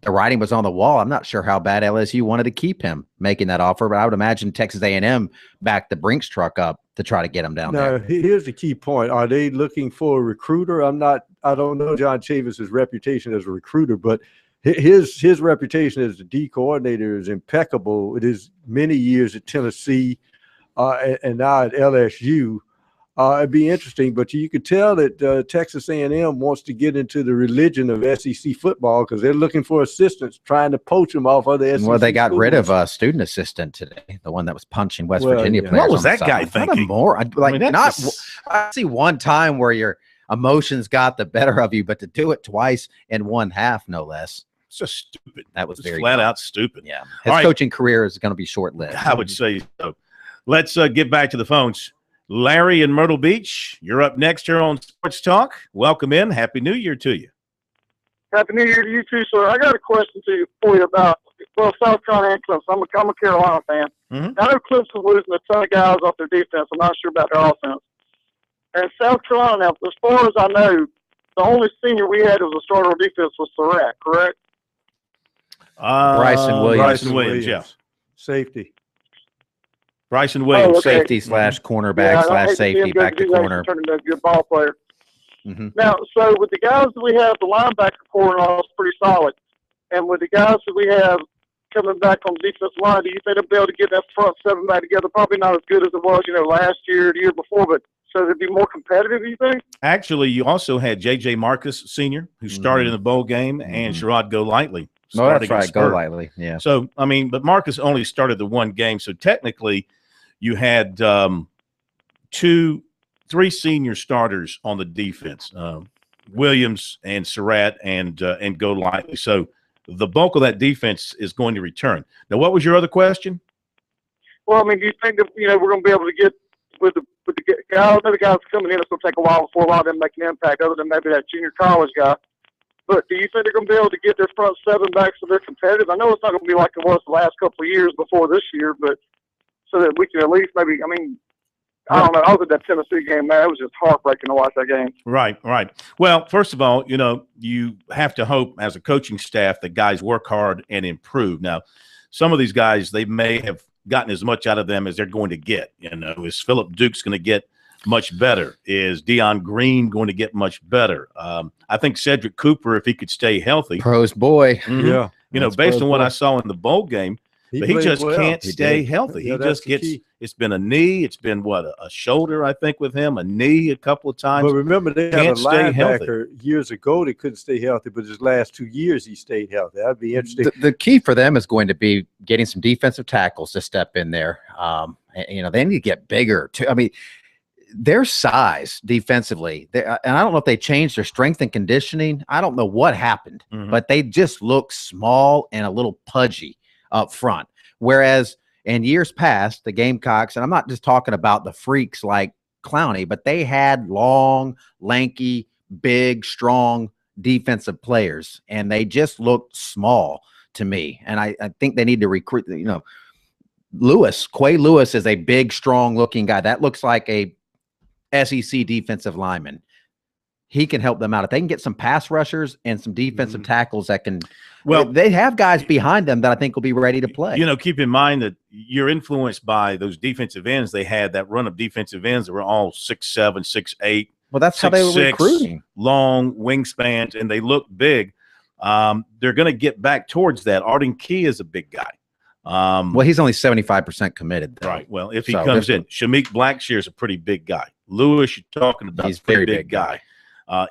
[SPEAKER 4] the writing was on the wall. I'm not sure how bad LSU wanted to keep him making that offer, but I would imagine Texas A&M backed the Brinks truck up to try to get him down there.
[SPEAKER 5] Now, here's the key point. Are they looking for a recruiter? I don't know John Chavis's reputation as a recruiter, but his reputation as a D coordinator is impeccable. It is many years at Tennessee and now at LSU. It'd be interesting, but you could tell that Texas A&M wants to get into the religion of SEC football because they're looking for assistants, trying to poach them off other SEC.
[SPEAKER 4] Well, they got rid of a student assistant today, the one that was punching West Virginia players.
[SPEAKER 3] What was that guy thinking?
[SPEAKER 4] I see one time where your emotions got the better of you, but to do it twice in one half, no less.
[SPEAKER 3] It's just stupid.
[SPEAKER 4] That was very
[SPEAKER 3] flat out stupid.
[SPEAKER 4] Yeah, his coaching career is going to be short-lived.
[SPEAKER 3] I would say so. Let's get back to the phones. Larry in Myrtle Beach, you're up next here on Sports Talk. Welcome in. Happy New Year to you.
[SPEAKER 13] Happy New Year to you too, sir. I got a question for you about South Carolina and Clemson. I'm a Carolina fan.
[SPEAKER 3] Mm-hmm.
[SPEAKER 13] I know Clemson's losing a ton of guys off their defense. I'm not sure about their offense. And South Carolina, now, as far as I know, the only senior we had was a starter on defense was Surratt, correct?
[SPEAKER 4] Bryson Williams,
[SPEAKER 3] yeah.
[SPEAKER 5] Safety.
[SPEAKER 3] Bryson Williams,
[SPEAKER 4] safety / cornerback / safety, back to corner.
[SPEAKER 13] Turned into a good ball player.
[SPEAKER 4] Mm-hmm.
[SPEAKER 13] Now, so with the guys that we have, the linebacker core and all is pretty solid. And with the guys that we have coming back on the defensive line, do you think they'll be able to get that front seven back together? Probably not as good as it was, last year, the year before, but so they'd be more competitive, you think?
[SPEAKER 3] Actually, you also had J.J. Marcus Sr., who started in the bowl game, and Sherrod Golightly.
[SPEAKER 4] No, that's right, Golightly, yeah.
[SPEAKER 3] So, but Marcus only started the one game, so technically you had 3 senior starters on the defense, Williams and Surratt and Golightly. So the bulk of that defense is going to return. Now, what was your other question?
[SPEAKER 13] Well, do you think that, we're going to be able to get with the guys, the guys coming in, it's going to take a while before a lot of them make an impact, other than maybe that junior college guy. But do you think they're going to be able to get their front seven back so they're competitive? I know it's not going to be like it was the last couple of years before this year, but so that we can at least maybe, I don't know. I was at that Tennessee game, man. It was just heartbreaking to watch that game.
[SPEAKER 3] Right. Well, first of all, you have to hope as a coaching staff that guys work hard and improve. Now, some of these guys, they may have gotten as much out of them as they're going to get. Is Phillip Dukes going to get much better? Is Deion Green going to get much better? I think Cedric Cooper, if he could stay healthy.
[SPEAKER 4] Pro's boy.
[SPEAKER 3] Mm-hmm. Yeah. Based on what I saw in the bowl game, but he just can't stay healthy.
[SPEAKER 5] Yeah,
[SPEAKER 3] he just gets – it's been a knee. It's been, a shoulder, I think, with him, a knee a couple of times.
[SPEAKER 5] But remember, they had a linebacker years ago that couldn't stay healthy, but his last 2 years he stayed healthy. That'd be interesting.
[SPEAKER 4] The key for them is going to be getting some defensive tackles to step in there. They need to get bigger, too. Their size defensively, and I don't know if they changed their strength and conditioning. I don't know what happened, but they just look small and a little pudgy up front. Whereas in years past, the Gamecocks, and I'm not just talking about the freaks like Clowney, but they had long, lanky, big, strong defensive players, and they just looked small to me. And I think they need to recruit, Quay Lewis is a big, strong looking guy. That looks like a SEC defensive lineman. He can help them out. If they can get some pass rushers and some defensive tackles that can, they have guys behind them that I think will be ready to play.
[SPEAKER 3] Keep in mind that you're influenced by those defensive ends. They had that run of defensive ends that were all 6'7", 6'8".
[SPEAKER 4] Well, that's how they were recruiting.
[SPEAKER 3] Long wingspans, and they look big. They're going to get back towards that. Arden Key is a big guy.
[SPEAKER 4] Well, he's only 75% committed, though.
[SPEAKER 3] Right. Well, if he comes in, Shameik Blackshear is a pretty big guy. Lewis, you're talking about,
[SPEAKER 4] he's a very big guy.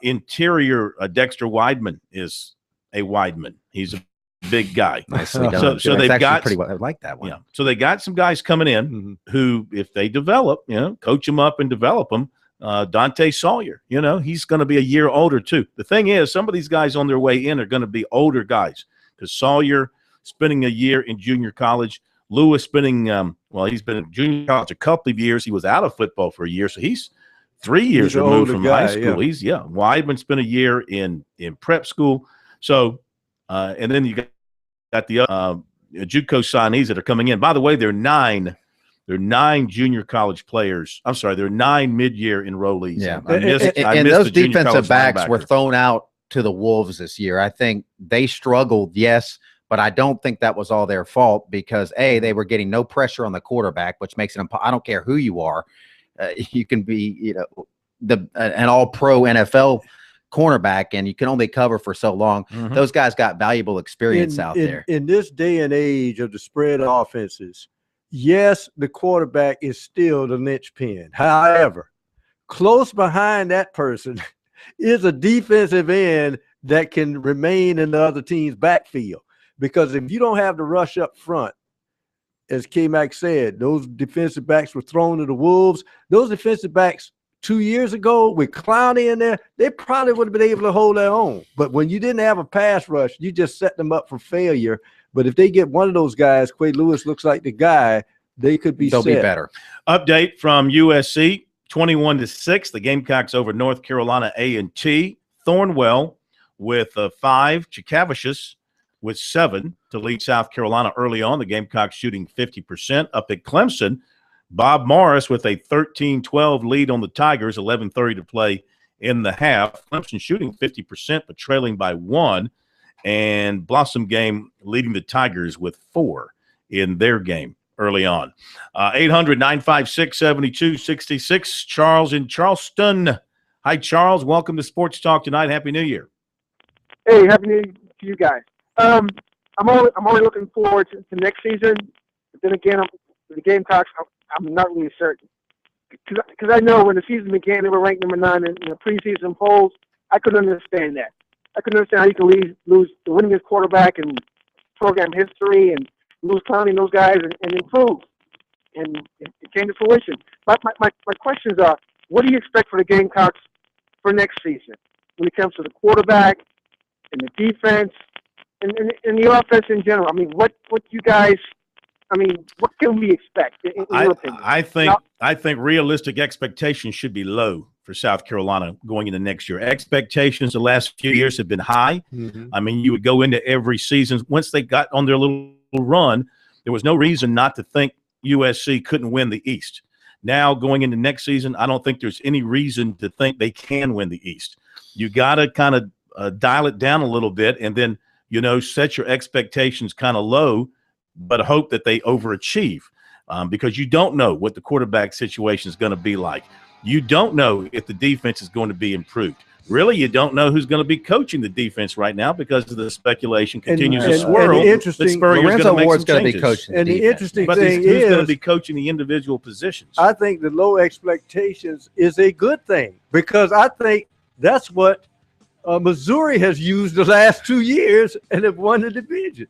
[SPEAKER 3] Interior, Dexter Wideman is a Wideman. He's a big guy.
[SPEAKER 4] Nicely done.
[SPEAKER 3] So they've got
[SPEAKER 4] pretty well. I like that one.
[SPEAKER 3] Yeah. So they got some guys coming in who, if they develop, coach them up and develop them. Dante Sawyer, he's going to be a year older too. The thing is, some of these guys on their way in are going to be older guys, because Sawyer spending a year in junior college, Lewis spending he's been in junior college a couple of years. He was out of football for a year, so he's 3 years removed from high school.
[SPEAKER 5] Yeah.
[SPEAKER 3] Weidman spent a year in prep school. So and then you got the JUCO signees that are coming in. By the way, there are nine junior college players. I'm sorry, there are 9 mid-year enrollees.
[SPEAKER 4] Yeah,
[SPEAKER 3] and
[SPEAKER 4] those defensive backs were thrown out to the Wolves this year. I think they struggled, yes, but I don't think that was all their fault, because they were getting no pressure on the quarterback, which makes it I don't care who you are. You can be, an all-pro NFL cornerback, and you can only cover for so long. Those guys got valuable experience out there.
[SPEAKER 5] In this day and age of the spread offenses, yes, the quarterback is still the linchpin. However, close behind that person is a defensive end that can remain in the other team's backfield. Because if you don't have the rush up front, as K-Mac said, those defensive backs were thrown to the Wolves. Those defensive backs 2 years ago with Clowney in there, they probably would have been able to hold their own. But when you didn't have a pass rush, you just set them up for failure. But if they get one of those guys, Quay Lewis looks like the guy, they'll be
[SPEAKER 4] better.
[SPEAKER 3] Update from USC, 21-6. The Gamecocks over North Carolina A&T. Thornwell with 5. Chikavicius with 7 to lead South Carolina early on. The Gamecocks shooting 50%. Up at Clemson, Bob Morris with a 13-12 lead on the Tigers, 11:30 to play in the half. Clemson shooting 50%, but trailing by 1. And Blossom Game leading the Tigers with 4 in their game early on. 800-956-7266. Charles in Charleston. Hi, Charles. Welcome to Sports Talk tonight. Happy New Year.
[SPEAKER 13] Hey, Happy New Year to you guys. I'm only looking forward to next season. But then again, the Gamecocks, I'm not really certain. Because I know when the season began, they were ranked number 9 in the preseason polls. I couldn't understand that. I couldn't understand how you can lose the winningest quarterback in program history and lose Clowney and those guys and improve. And it came to fruition. My questions are, what do you expect for the Gamecocks for next season when it comes to the quarterback and the defense and the offense in general? I mean, what can we expect in your opinion?
[SPEAKER 3] I think realistic expectations should be low for South Carolina going into next year. Expectations the last few years have been high. I mean, you would go into every season. Once they got on their little run, there was no reason not to think USC couldn't win the East. Now, going into next season, I don't think there's any reason to think they can win the East. You got to kind of dial it down a little bit and then, set your expectations kind of low, but hope that they overachieve because you don't know what the quarterback situation is going to be like. You don't know if the defense is going to be improved. Really, you don't know who's going to be coaching the defense right now because of the speculation continues to swirl.
[SPEAKER 4] Lorenzo Ward's going to be coaching.
[SPEAKER 5] And the interesting
[SPEAKER 3] thing
[SPEAKER 5] is,
[SPEAKER 3] who's going to be coaching the individual positions?
[SPEAKER 5] I think the low expectations is a good thing because I think that's what Missouri has used the last 2 years and have won the division.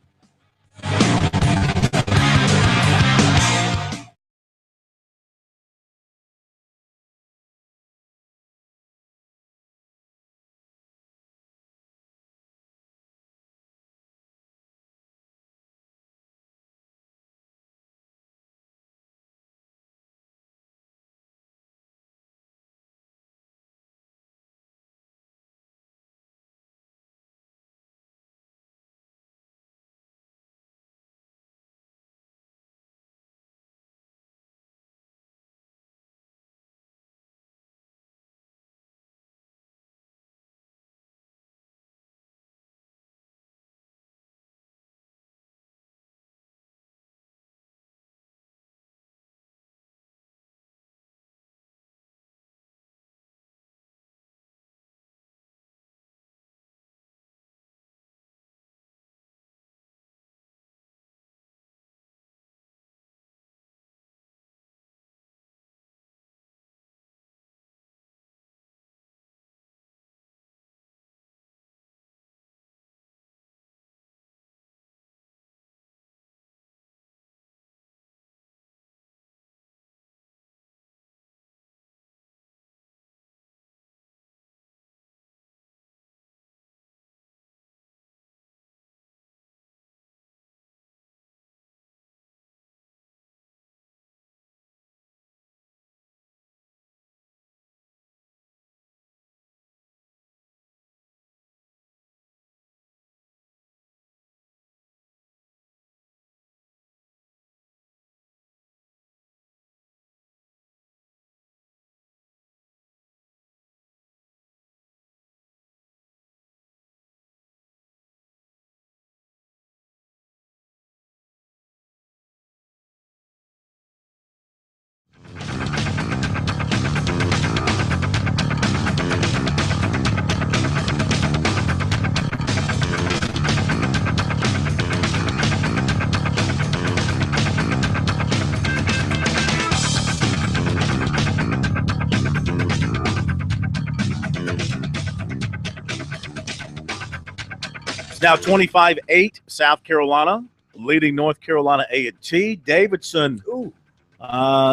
[SPEAKER 3] now 25-8, South Carolina leading North Carolina A&T. Davidson,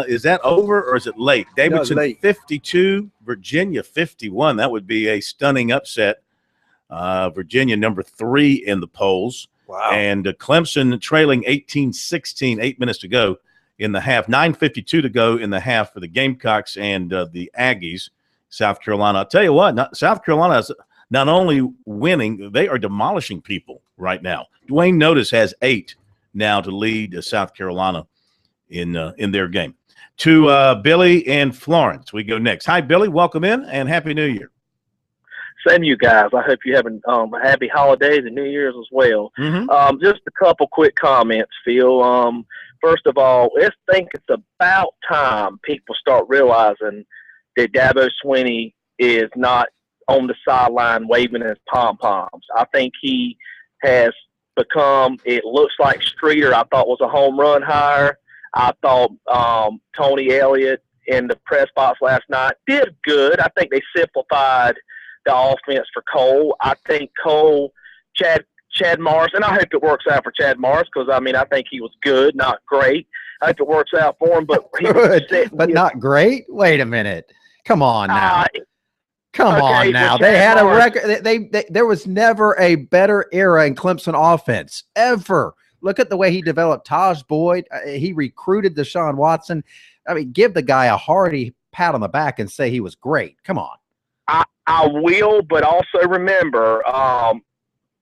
[SPEAKER 3] is that over or is it late? Davidson
[SPEAKER 5] late.
[SPEAKER 3] 52, Virginia 51. That would be a stunning upset. Virginia number 3 in the polls.
[SPEAKER 5] Wow.
[SPEAKER 3] And Clemson trailing 18-16, 8 minutes to go in the half. 9:52 to go in the half for the Gamecocks and the Aggies. South Carolina. I'll tell you what, South Carolina is not only winning, they are demolishing people right now. Dwayne Notice has 8 now to lead South Carolina in their game. To Billy and Florence, we go next. Hi, Billy. Welcome in and Happy New Year.
[SPEAKER 14] Same to you guys. I hope you're having happy holidays and New Year's as well. Just a couple quick comments, Phil. First of all, I think it's about time people start realizing that Dabo Swinney is not on the sideline waving his pom-poms. I think he has become, it looks like Streeter, I thought was a home run hire. I thought Tony Elliott in the press box last night did good. I think they simplified the offense for Cole. I think Cole, Chad Morris, and I hope it works out for Chad Morris because, I mean, I think he was good, not great. I hope it works out for him. But
[SPEAKER 4] good, but not great? Wait a minute. Come on now. Come on now. They had a record. There was never a better era in Clemson offense, ever. Look at the way he developed Taj Boyd. He recruited Deshaun Watson. I mean, give the guy a hearty pat on the back and say he was great. Come on.
[SPEAKER 14] I will, but also remember,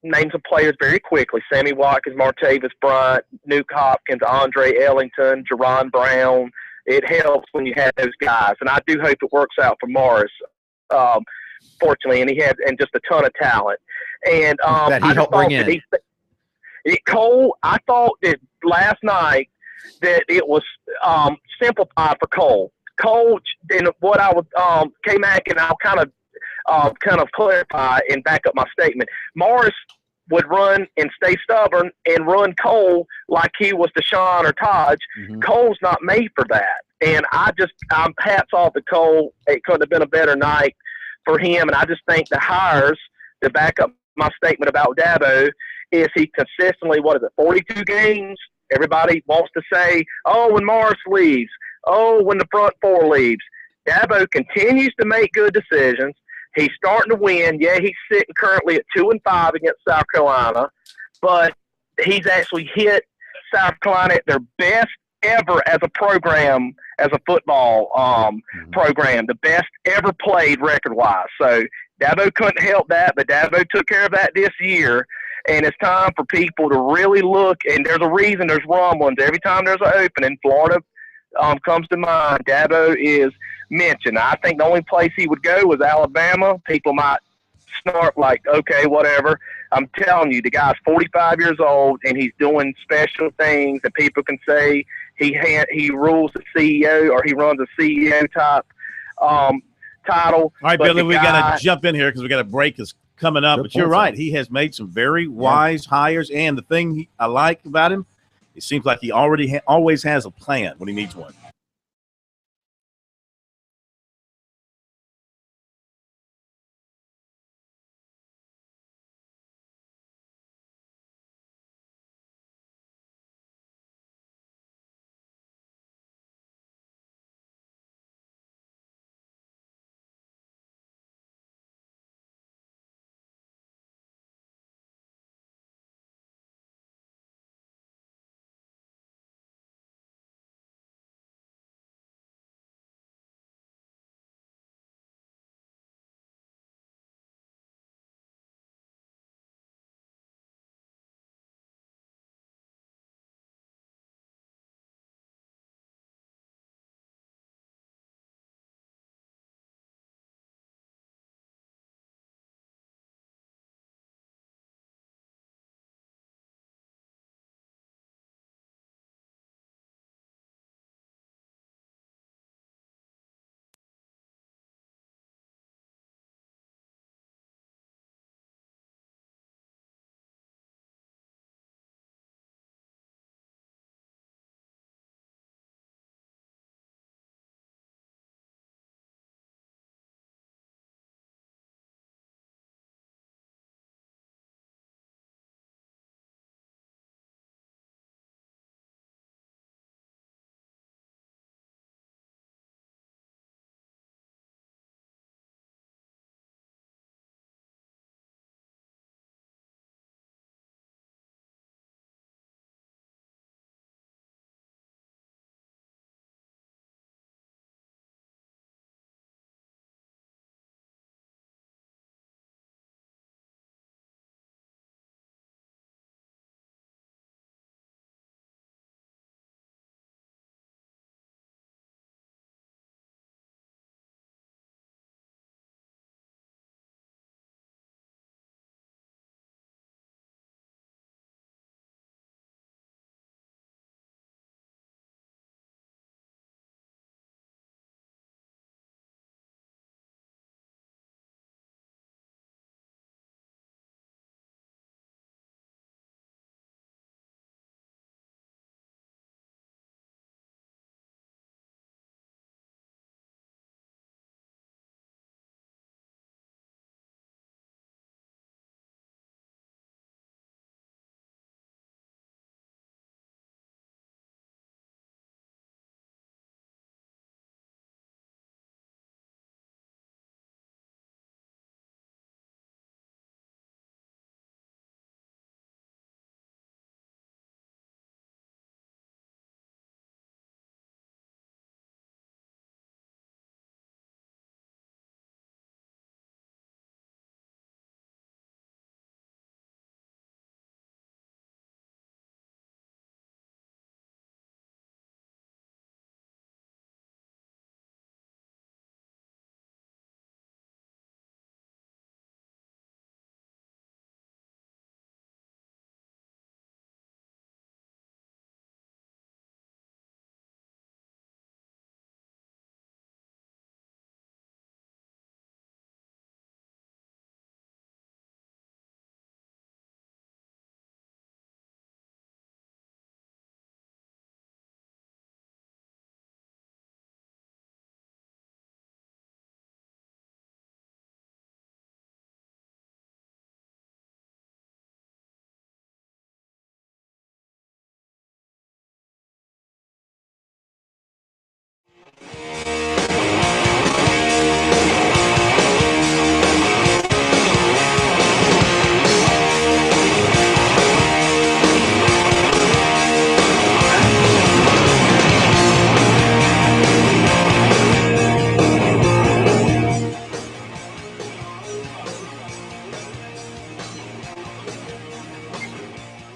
[SPEAKER 14] name some players very quickly. Sammy Watkins, Martavis Bryant, Nuke Hopkins, Andre Ellington, Jerron Brown. It helps when you have those guys. And I do hope it works out for Morris, fortunately. And he had just a ton of talent. And
[SPEAKER 4] that he helped bring in.
[SPEAKER 14] Cole, I thought that last night that it was simplified for Cole. Cole, and what I would K-Mac, and I'll kind of clarify and back up my statement. Morris would run and stay stubborn and run Cole like he was Deshaun or Taj. Cole's not made for that. And I'm hats off to Cole. It couldn't have been a better night for him. And I just think the hires, to back up my statement about Dabo, is he consistently, 42 games? Everybody wants to say, oh, when Morris leaves, oh, when the front four leaves. Dabo continues to make good decisions. He's starting to win. Yeah, he's sitting currently at 2-5 against South Carolina, but he's actually hit South Carolina at their best ever as a program, as a football program, the best ever played record-wise. So Dabo couldn't help that, but Dabo took care of that this year. And it's time for people to really look, and there's a reason there's rumblings. Every time there's an opening, Florida comes to mind. Dabo is mentioned. I think the only place he would go was Alabama. People might snort like, okay, whatever. I'm telling you, the guy's 45 years old, and he's doing special things, and people can say he rules the CEO or he runs a CEO type title.
[SPEAKER 3] All right, Billy, we got to jump in here because we got a break that's coming up. But you're right. He has made some very wise hires, and the thing I like about him, it seems like he always has a plan when he needs one.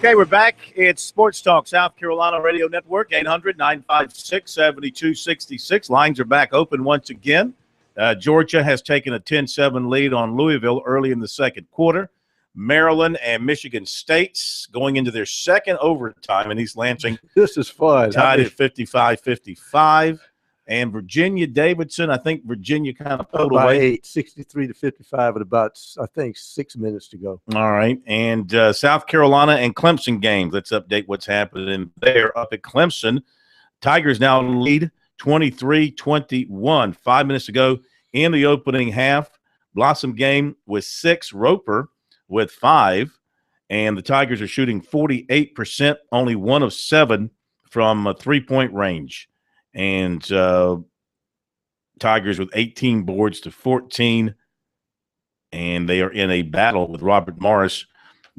[SPEAKER 3] Okay, we're back. It's Sports Talk, South Carolina Radio Network, 800-956-7266. Lines are back open once again. Georgia has taken a 10-7 lead on Louisville early in the second quarter. Maryland and Michigan State's going into their second overtime in East Lansing.
[SPEAKER 5] This is fun.
[SPEAKER 3] Tied at 55-55. And Virginia-Davidson, I think Virginia kind of pulled away.
[SPEAKER 5] 63-55 with about, I think, 6 minutes to go.
[SPEAKER 3] All right. And South Carolina and Clemson games. Let's update what's happening there up at Clemson. Tigers now lead 23-21. 5 minutes ago in the opening half. Blossom game with 6, Roper with 5. And the Tigers are shooting 48%, only 1 of 7 from a three-point range. And Tigers with 18 boards to 14. And they are in a battle with Robert Morris.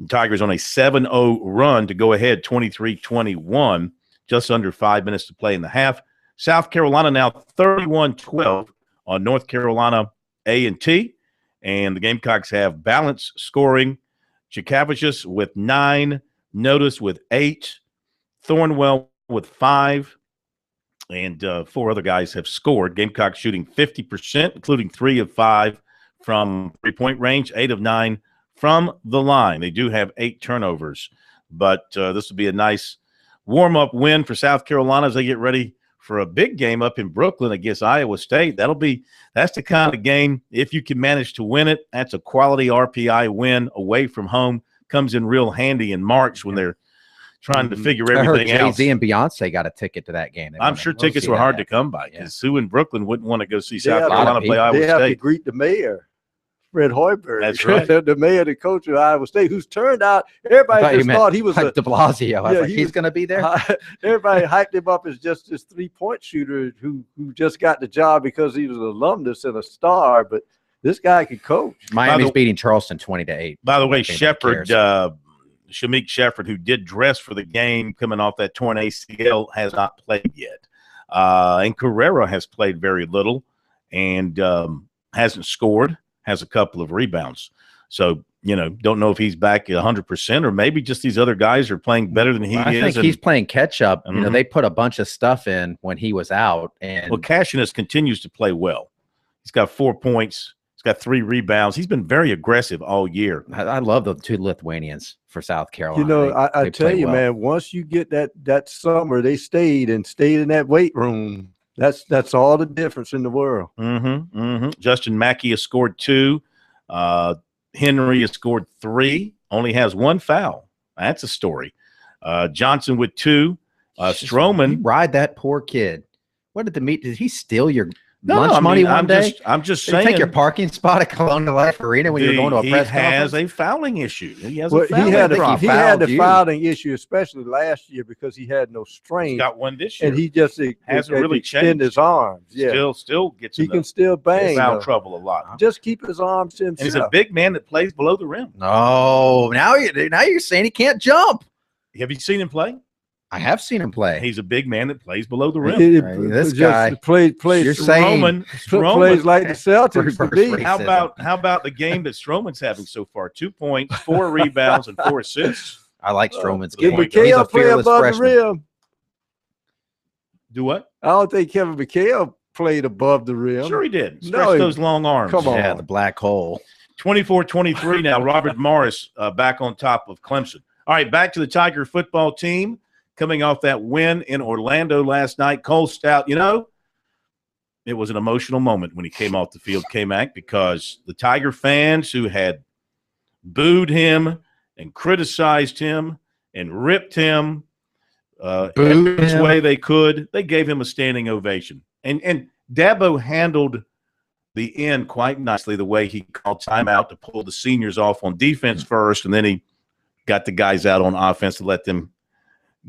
[SPEAKER 3] Tigers on a 7-0 run to go ahead, 23-21, just under 5 minutes to play in the half. South Carolina now 31-12 on North Carolina A&T. And the Gamecocks have balanced scoring. Chikavicius with 9, Notice with 8, Thornwell with 5, and 4 other guys have scored. Gamecocks shooting 50%, including 3 of 5 from three-point range, 8 of 9 from the line. They do have 8 turnovers, but this will be a nice warm-up win for South Carolina as they get ready for a big game up in Brooklyn against Iowa State. That's the kind of game, if you can manage to win it, that's a quality RPI win away from home. Comes in real handy in March when they're trying to figure everything out.
[SPEAKER 4] Jay-Z and Beyonce got a ticket to that game.
[SPEAKER 3] I'm sure tickets were hard to come by because who in Brooklyn wouldn't want to go see South Carolina play Iowa State?
[SPEAKER 5] They have to greet the mayor, Fred Hoiberg.
[SPEAKER 3] That's right.
[SPEAKER 5] The mayor, the coach of Iowa State, who's turned out, everybody just thought he was
[SPEAKER 4] like de Blasio. I was like, he's going to be there?
[SPEAKER 5] Everybody hyped him up as just this three-point shooter who just got the job because he was an alumnus and a star, but this guy could coach.
[SPEAKER 4] Miami's beating Charleston 20-8.
[SPEAKER 3] By the way, Shamik Shepherd, who did dress for the game coming off that torn ACL, has not played yet. And Carrera has played very little and hasn't scored, has a couple of rebounds. So, don't know if he's back 100% or maybe just these other guys are playing better than he is.
[SPEAKER 4] I think he's playing catch-up. They put a bunch of stuff in when he was out.
[SPEAKER 3] Well, Cashinus continues to play well. He's got 4 points. Got 3 rebounds. He's been very aggressive all year.
[SPEAKER 4] I love the 2 Lithuanians for South Carolina.
[SPEAKER 5] I tell you, man, once you get that summer, they stayed in that weight room. That's all the difference in the world.
[SPEAKER 3] Justin Mackey has scored 2. Henry has scored 3. Only has 1 foul. That's a story. Johnson with 2. Stroman.
[SPEAKER 4] You ride that poor kid. What did he steal your lunch money one day?
[SPEAKER 3] I'm just
[SPEAKER 4] Did
[SPEAKER 3] saying.
[SPEAKER 4] He take your parking spot at Colonial Life Arena when you're going to a press conference?
[SPEAKER 3] He has a fouling issue. He has
[SPEAKER 5] a
[SPEAKER 3] fouling
[SPEAKER 5] problem. He had the fouling issue, especially last year because he had no strain.
[SPEAKER 3] He's got one this year.
[SPEAKER 5] And he just
[SPEAKER 3] hasn't really
[SPEAKER 5] extend
[SPEAKER 3] changed.
[SPEAKER 5] his arms. Yeah.
[SPEAKER 3] Still gets
[SPEAKER 5] he can still bang.
[SPEAKER 3] Foul trouble a lot. Huh?
[SPEAKER 5] Just keep his arms to himself.
[SPEAKER 3] And he's a big man that plays below the rim.
[SPEAKER 4] No, now you're saying he can't jump.
[SPEAKER 3] Have you seen him play?
[SPEAKER 4] I have seen him play.
[SPEAKER 3] He's a big man that plays below the rim.
[SPEAKER 4] This guy
[SPEAKER 5] plays.
[SPEAKER 4] You're saying
[SPEAKER 5] plays like the Celtics.
[SPEAKER 3] How about the game that Stroman's having so far? 2 points, 4 rebounds, and 4 assists.
[SPEAKER 4] I like Stroman's game.
[SPEAKER 5] Did McHale play above the rim?
[SPEAKER 3] Do what?
[SPEAKER 5] I don't think Kevin McHale played above the rim.
[SPEAKER 3] Sure he did. Stretch those long arms.
[SPEAKER 5] Come on.
[SPEAKER 4] Yeah, the black hole.
[SPEAKER 3] 24-23 now. Robert Morris back on top of Clemson. All right, back to the Tiger football team. Coming off that win in Orlando last night, Cole Stout, it was an emotional moment when he came off the field, K-Mac, because the Tiger fans who had booed him and criticized him and ripped him every way they could, they gave him a standing ovation. And Dabo handled the end quite nicely, the way he called timeout to pull the seniors off on defense first, and then he got the guys out on offense to let them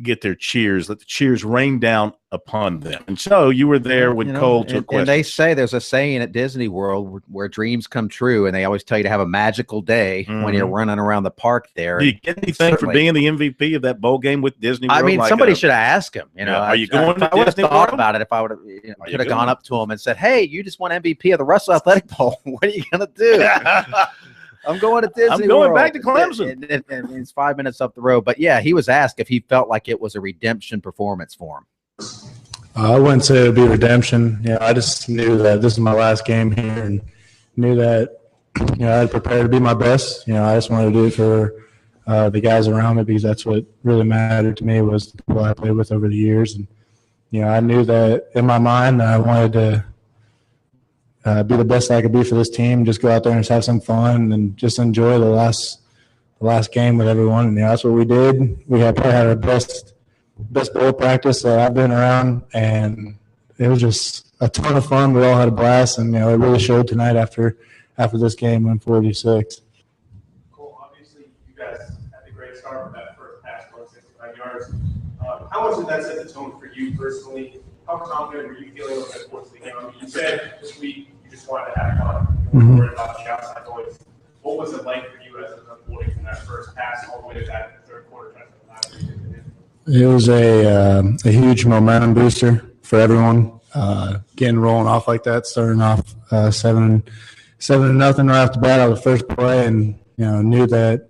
[SPEAKER 3] get their cheers, let the cheers rain down upon them. And so you were there when Cole took questions.
[SPEAKER 4] And they say there's a saying at Disney World where dreams come true, and they always tell you to have a magical day when you're running around the park there.
[SPEAKER 3] Do you get anything for being the MVP of that bowl game with Disney World?
[SPEAKER 4] I mean, somebody should have asked him.
[SPEAKER 3] Are you going to
[SPEAKER 4] I would have
[SPEAKER 3] Disney
[SPEAKER 4] thought
[SPEAKER 3] World?
[SPEAKER 4] about it if I would have could have gone up to him and said, "Hey, you just won MVP of the Russell Athletic Bowl. What are you going to do?" I'm going to Disney
[SPEAKER 3] I'm going
[SPEAKER 4] World.
[SPEAKER 3] back to Clemson.
[SPEAKER 4] And it's 5 minutes up the road. But, yeah, he was asked if he felt like it was a redemption performance for him.
[SPEAKER 2] I wouldn't say it would be redemption. I just knew that this is my last game here and knew that, I had prepared to be my best. I just wanted to do it for the guys around me because that's what really mattered to me was the people I played with over the years. And, I knew that in my mind I wanted to be the best I could be for this team, just go out there and just have some fun and just enjoy the last game with everyone. And that's what we did. We probably had our best bowl practice that I've been around, and it was just a ton of fun. We all had a blast, and it really showed tonight after this game when 46.
[SPEAKER 10] Cole, obviously you guys had a great start with that first pass, 165 yards. How much did that set the tone for you personally? How confident were you feeling over the course of the game? I mean, you said this week you just wanted to have fun. You weren't worried about the outside noise. What was it like for you as it was unfolding from that first pass all the way to that third quarter touchdown?
[SPEAKER 2] It was a huge momentum booster for everyone. Getting rolling off like that, starting off 7-0 right off the bat out of the first play, and knew that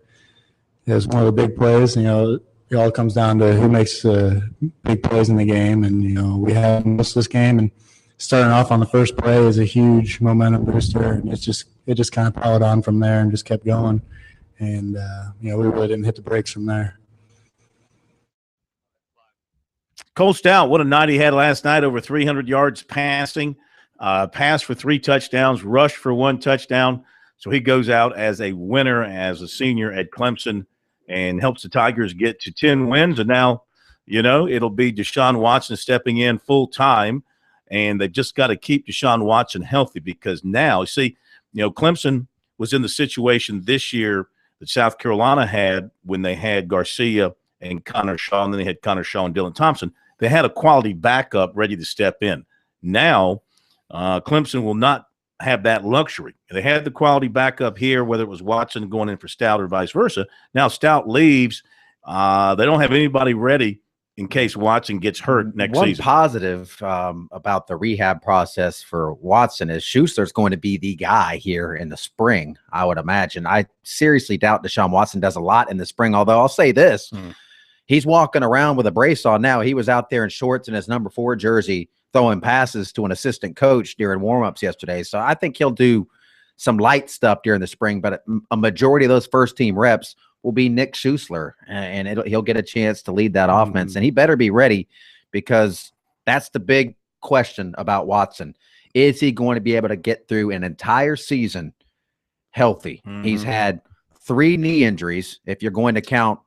[SPEAKER 2] it was one of the big plays. It all comes down to who makes big plays in the game, and we had most of this game, and starting off on the first play is a huge momentum booster, and it just kind of piled on from there and just kept going, and we really didn't hit the brakes from there.
[SPEAKER 3] Cole Stout, what a night he had last night, over 300 yards passing, passed for 3 touchdowns, rushed for 1 touchdown. So he goes out as a winner as a senior at Clemson and helps the Tigers get to 10 wins. And now, it'll be Deshaun Watson stepping in full time, and they've just got to keep Deshaun Watson healthy because now, Clemson was in the situation this year that South Carolina had when they had Garcia and Connor Shaw, and then they had Connor Shaw and Dylan Thompson. They had a quality backup ready to step in. Now, Clemson will not have that luxury. They had the quality backup here, whether it was Watson going in for Stout or vice versa. Now Stout leaves. They don't have anybody ready in case Watson gets hurt next season.
[SPEAKER 4] One positive about the rehab process for Watson is Schuster's going to be the guy here in the spring, I would imagine. I seriously doubt Deshaun Watson does a lot in the spring, although I'll say this. He's walking around with a brace on now. He was out there in shorts and his number 4 jersey throwing passes to an assistant coach during warmups yesterday. So I think he'll do some light stuff during the spring, but a majority of those first-team reps will be Nick Schuster, and he'll get a chance to lead that offense. And he better be ready because that's the big question about Watson. Is he going to be able to get through an entire season healthy? He's had 3 knee injuries, if you're going to count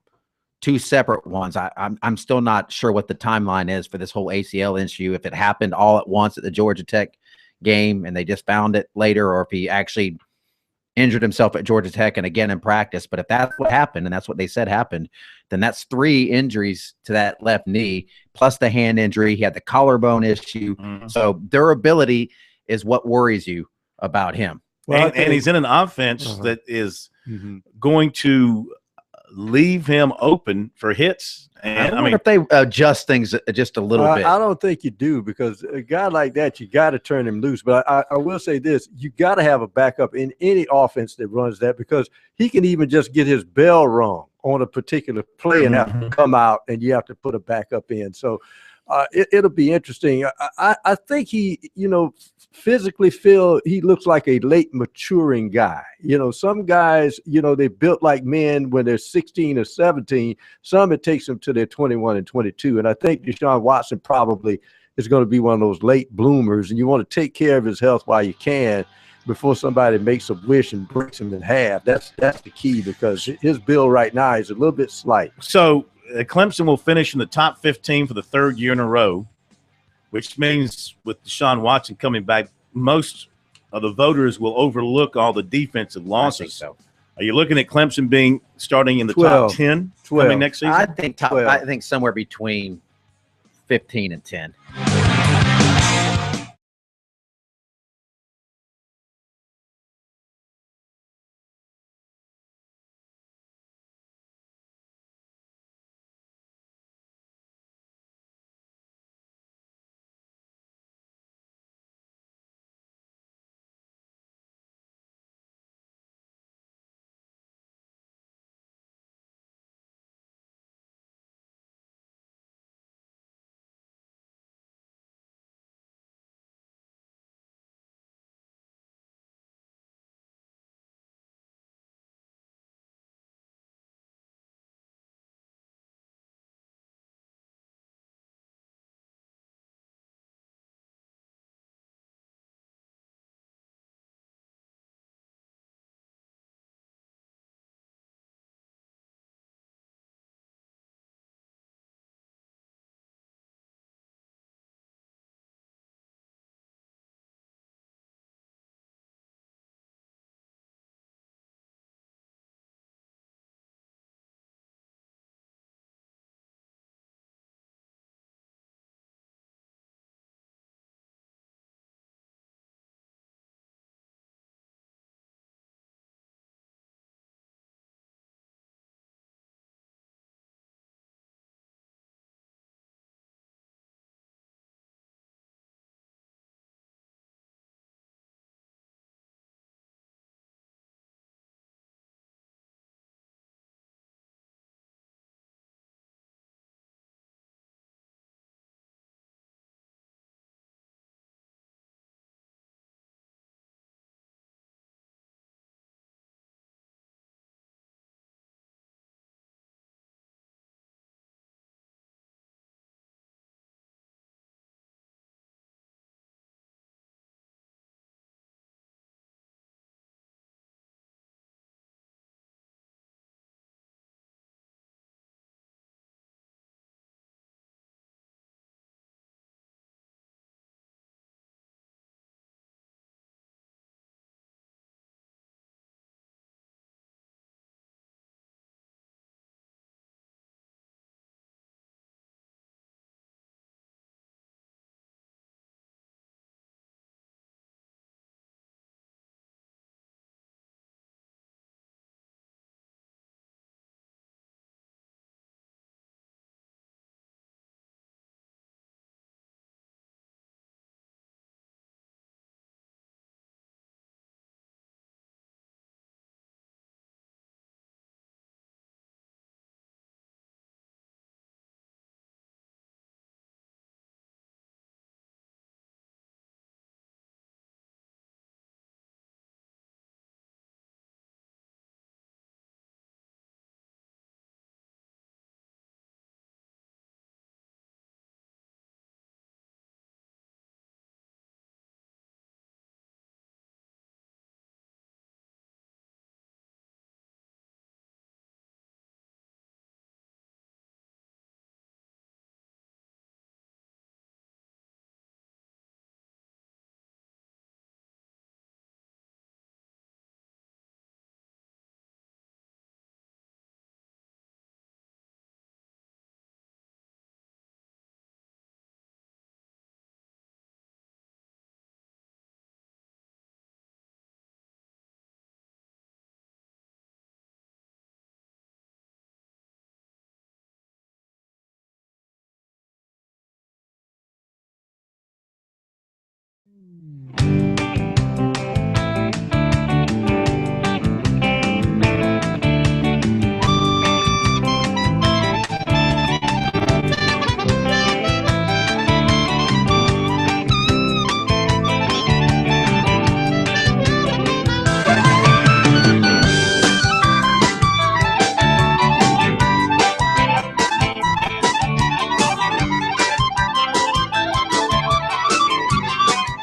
[SPEAKER 4] 2 separate ones. I'm still not sure what the timeline is for this whole ACL issue, if it happened all at once at the Georgia Tech game and they just found it later, or if he actually injured himself at Georgia Tech and again in practice. But if that's what happened, and that's what they said happened, then that's 3 injuries to that left knee, plus the hand injury. He had the collarbone issue. So durability is what worries you about him.
[SPEAKER 3] Well, and he's in an offense that is going to leave him open for hits. And
[SPEAKER 4] I wonder if they adjust things just a little bit.
[SPEAKER 5] I don't think you do, because a guy like that, you got to turn him loose. But I will say this, you got to have a backup in any offense that runs that, because he can even just get his bell rung on a particular play and have to come out, and you have to put a backup in. So it'll be interesting. I think he, physically he looks like a late maturing guy. Some guys, they built like men when they're 16 or 17. Some it takes them to their 21 and 22. And I think Deshaun Watson probably is going to be one of those late bloomers, and you want to take care of his health while you can before somebody makes a wish and breaks him in half. That's the key, because his bill right now is a little bit slight.
[SPEAKER 3] So Clemson will finish in the top 15 for the 3rd year in a row, which means with Deshaun Watson coming back, most of the voters will overlook all the defensive losses.
[SPEAKER 4] So.
[SPEAKER 3] Are you looking at Clemson starting in the
[SPEAKER 5] 12,
[SPEAKER 3] top 10
[SPEAKER 5] 12.
[SPEAKER 3] coming next season?
[SPEAKER 4] I think somewhere between 15 and 10.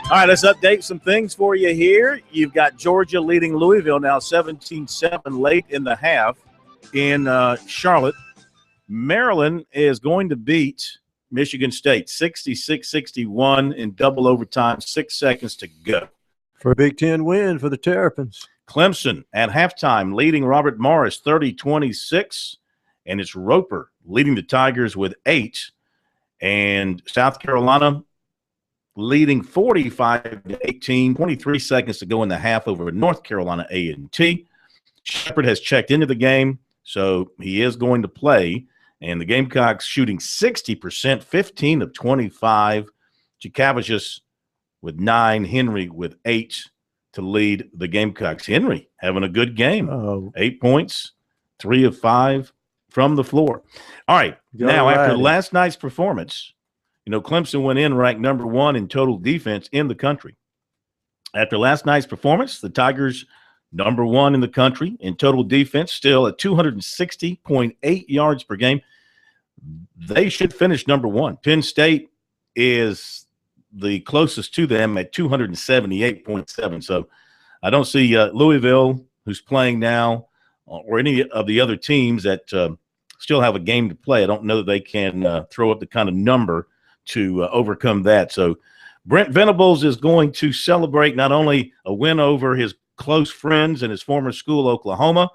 [SPEAKER 3] All right, let's update some things for you here. You've got Georgia leading Louisville now 17-7 late in the half in Charlotte. Maryland is going to beat Michigan State 66-61 in double overtime, 6 seconds to go.
[SPEAKER 5] For a Big Ten win for the Terrapins.
[SPEAKER 3] Clemson at halftime leading Robert Morris 30-26, and it's Roper leading the Tigers with 8. And South Carolina leading 45-18, 23 seconds to go in the half over North Carolina A&T. Shepard has checked into the game, so he is going to play. And the Gamecocks shooting 60%, 15 of 25. Chikavicius with 9, Henry with 8 to lead the Gamecocks. Henry having a good game. 8 points, 3 of 5 from the floor. All right, now after last night's performance, you know, Clemson went in ranked number 1 in total defense in the country. After last night's performance, the Tigers number 1 in the country in total defense, still at 260.8 yards per game. They should finish number 1. Penn State is the closest to them at 278.7. So I don't see Louisville, who's playing now, or any of the other teams that still have a game to play. I don't know that they can throw up the kind of number to overcome that. So Brent Venables is going to celebrate not only a win over his close friends in his former school, Oklahoma,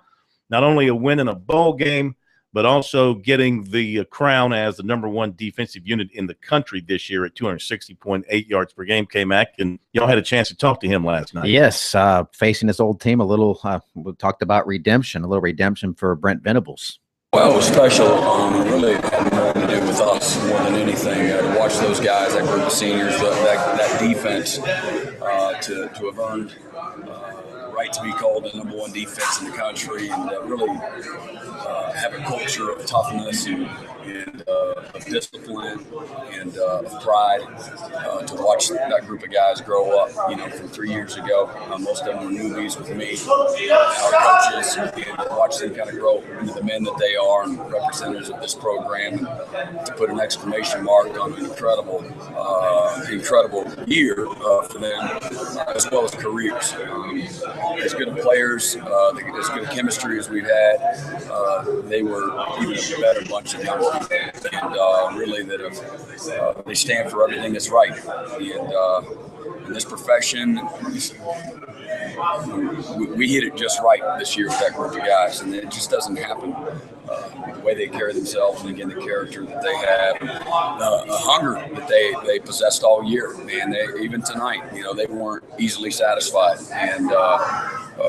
[SPEAKER 3] not only a win in a bowl game, but also getting the crown as the number 1 defensive unit in the country this year at 260.8 yards per game, K-Mac. And y'all had a chance to talk to him last night.
[SPEAKER 4] Yes, facing his old team a little. We talked about redemption, a little redemption for Brent Venables.
[SPEAKER 15] Well, it was special. Really had more to do with us more than anything. To watch those guys, that group of seniors, that defense, to have earned right to be called the number 1 defense in the country, and really have a culture of toughness and of discipline and of pride. To watch that group of guys grow up, you know, from 3 years ago. Most of them were newbies with me, our coaches, and watch them kind of grow into the men that they are and representatives of this program. And to put an exclamation mark on an incredible year for them, as well as careers. As good of players, as good of chemistry as we've had, they were even a better bunch of young people, and really that have they stand for everything that's right. And in this profession, we hit it just right this year with that group of guys, and it just doesn't happen. The way they carry themselves, and again, the character that they have, the hunger that they possessed all year, man. Even tonight, you know, they weren't easily satisfied, and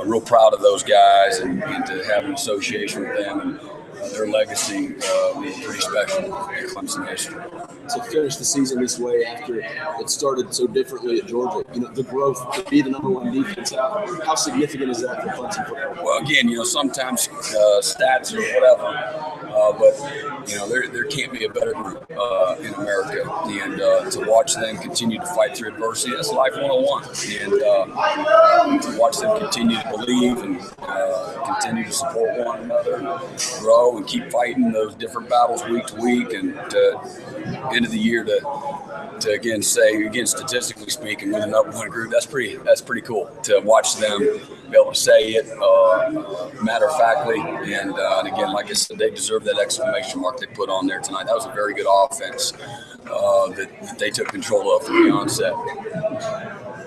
[SPEAKER 15] real proud of those guys, and to have an association with them and their legacy was pretty special in Clemson history.
[SPEAKER 16] To finish the season this way after it started so differently at Georgia, you know, the growth to be the number 1 defense, how significant is that for Clemson football?
[SPEAKER 15] Well, again, you know, sometimes stats or whatever, but you know, there can't be a better group in America, and to watch them continue to fight through adversity, that's life 101, and to watch them continue to believe and continue to support one another, and grow and keep fighting those different battles week to week, and to end of the year to again say, again, statistically speaking, with an up 1 group, that's pretty cool to watch them be able to say it matter-of-factly, and again, like I said, they deserve that exclamation mark they put on there tonight. That was a very good offense that they took control of from the onset.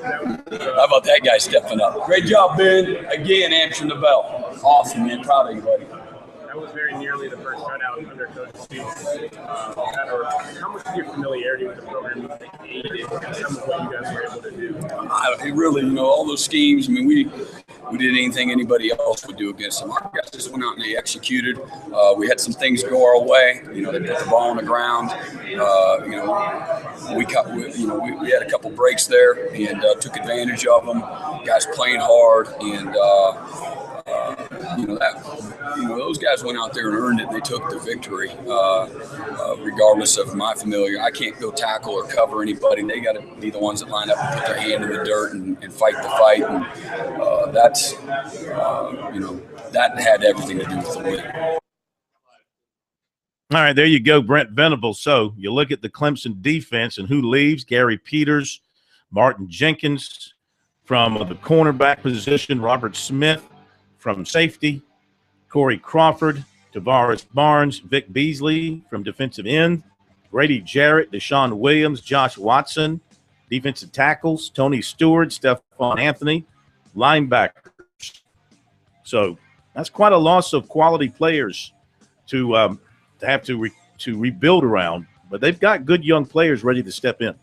[SPEAKER 15] How about that guy stepping up? Great job, Ben. Again, answering the bell. Awesome, man. Proud of you, buddy.
[SPEAKER 17] That was very nearly the first shutout under Coach Steve. How much of your familiarity with the program do you think aided in some of what you guys were able to do?
[SPEAKER 15] Really, you know, all those schemes. I mean, we did anything anybody else would do against them. Our guys just went out and they executed. We had some things go our way. They put the ball on the ground. We had a couple breaks there and took advantage of them. Guys playing hard, and those guys went out there and earned it. They took the victory, regardless of my familiar. I can't go tackle or cover anybody. They got to be the ones that line up and put their hand in the dirt and fight the fight. And that had everything to do with the win.
[SPEAKER 3] All right, there you go, Brent Venables. So you look at the Clemson defense and who leaves: Gary Peters, Martin Jenkins from the cornerback position, Robert Smith from safety, Corey Crawford, Tavares Barnes, Vic Beasley from defensive end, Grady Jarrett, Deshaun Williams, Josh Watson, defensive tackles, Tony Stewart, Stephon Anthony, linebackers. So that's quite a loss of quality players to have to rebuild around, but they've got good young players ready to step in.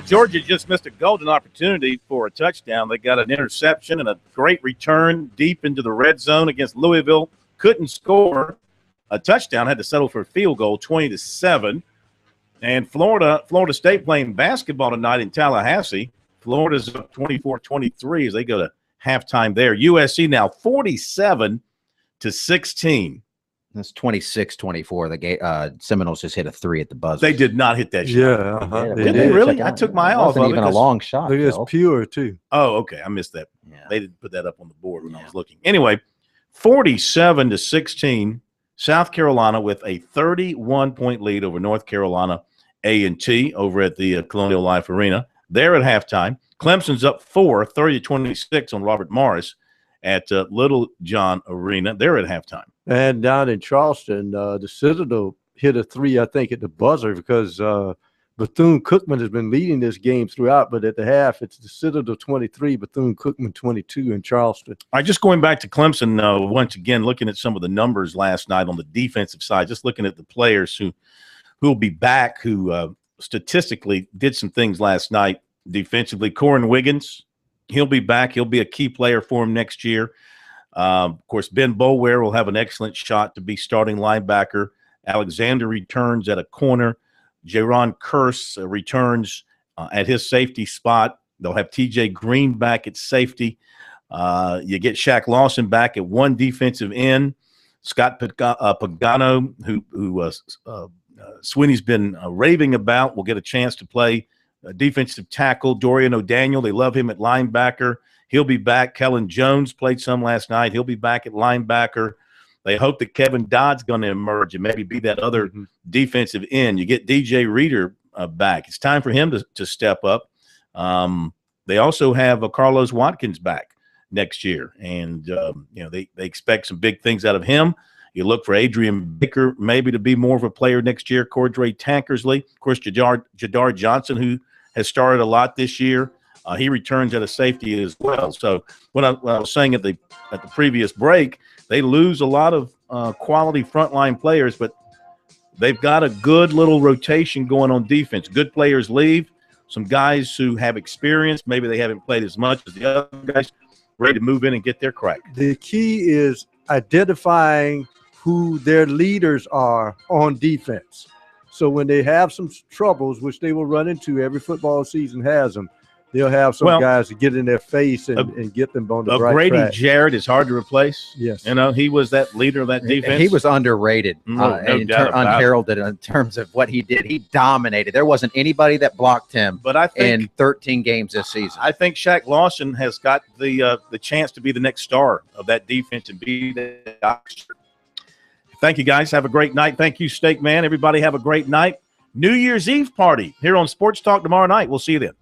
[SPEAKER 3] Georgia just missed a golden opportunity for a touchdown. They got an interception and a great return deep into the red zone against Louisville. Couldn't score a touchdown, had to settle for a field goal, 20-7. And Florida State playing basketball tonight in Tallahassee. Florida's up 24-23 as they go to halftime there. USC now 47-16.
[SPEAKER 4] That's 26-24. The Seminoles just hit a 3 at the buzzer.
[SPEAKER 3] They did not hit that shot.
[SPEAKER 5] Yeah,
[SPEAKER 3] Did they really? I took my eye off.
[SPEAKER 4] Wasn't even a long shot.
[SPEAKER 5] Look, it's pure too.
[SPEAKER 3] Oh, okay. I missed that. Yeah. They didn't put that up on the board when I was looking. Anyway, 47-16. South Carolina with a 31-point lead over North Carolina A&T over at the Colonial Life Arena. They're at halftime. Clemson's up 4, 30-26 on Robert Morris at Little John Arena. They're at halftime.
[SPEAKER 5] And down in Charleston, the Citadel hit a 3, I think, at the buzzer because Bethune-Cookman has been leading this game throughout, but at the half, it's the Citadel 23, Bethune-Cookman 22 in Charleston.
[SPEAKER 3] All right, just going back to Clemson once again, looking at some of the numbers last night on the defensive side, just looking at the players who will be back, who statistically did some things last night. defensively. Corin Wiggins, he'll be back. He'll be a key player for him next year. Of course, Ben Boulware will have an excellent shot to be starting linebacker. Alexander returns at a corner. Jaron Curse returns at his safety spot. They'll have TJ Green back at safety. You get Shaq Lawson back at one defensive end. Scott Pagano, who Sweeney's been raving about, will get a chance to play defensive tackle. Dorian O'Daniel, they love him at linebacker. He'll be back. Kellen Jones played some last night. He'll be back at linebacker. They hope that Kevin Dodd's going to emerge and maybe be that other defensive end. You get DJ Reader back. It's time for him to step up. They also have Carlos Watkins back next year, and they expect some big things out of him. You look for Adrian Baker maybe to be more of a player next year. Cordray Tankersley, of course, Jadar Johnson, who has started a lot this year. He returns at a safety as well. So what I was saying at the previous break, they lose a lot of quality frontline players, but they've got a good little rotation going on defense. Good players leave. Some guys who have experience, maybe they haven't played as much as the other guys, ready to move in and get their crack.
[SPEAKER 5] The key is identifying who their leaders are on defense. So when they have some troubles, which they will run into, every football season has them, they'll have some guys to get in their face and get them on the right
[SPEAKER 3] Grady
[SPEAKER 5] track.
[SPEAKER 3] Jarrett is hard to replace.
[SPEAKER 5] Yes.
[SPEAKER 3] He was that leader of that defense.
[SPEAKER 4] He was underrated,
[SPEAKER 3] unheralded
[SPEAKER 4] in terms of what he did. He dominated. There wasn't anybody that blocked him in 13 games this season.
[SPEAKER 3] I think Shaq Lawson has got the chance to be the next star of that defense and be the doctor. Thank you, guys. Have a great night. Thank you, Steak Man. Everybody have a great night. New Year's Eve party here on Sports Talk tomorrow night. We'll see you then.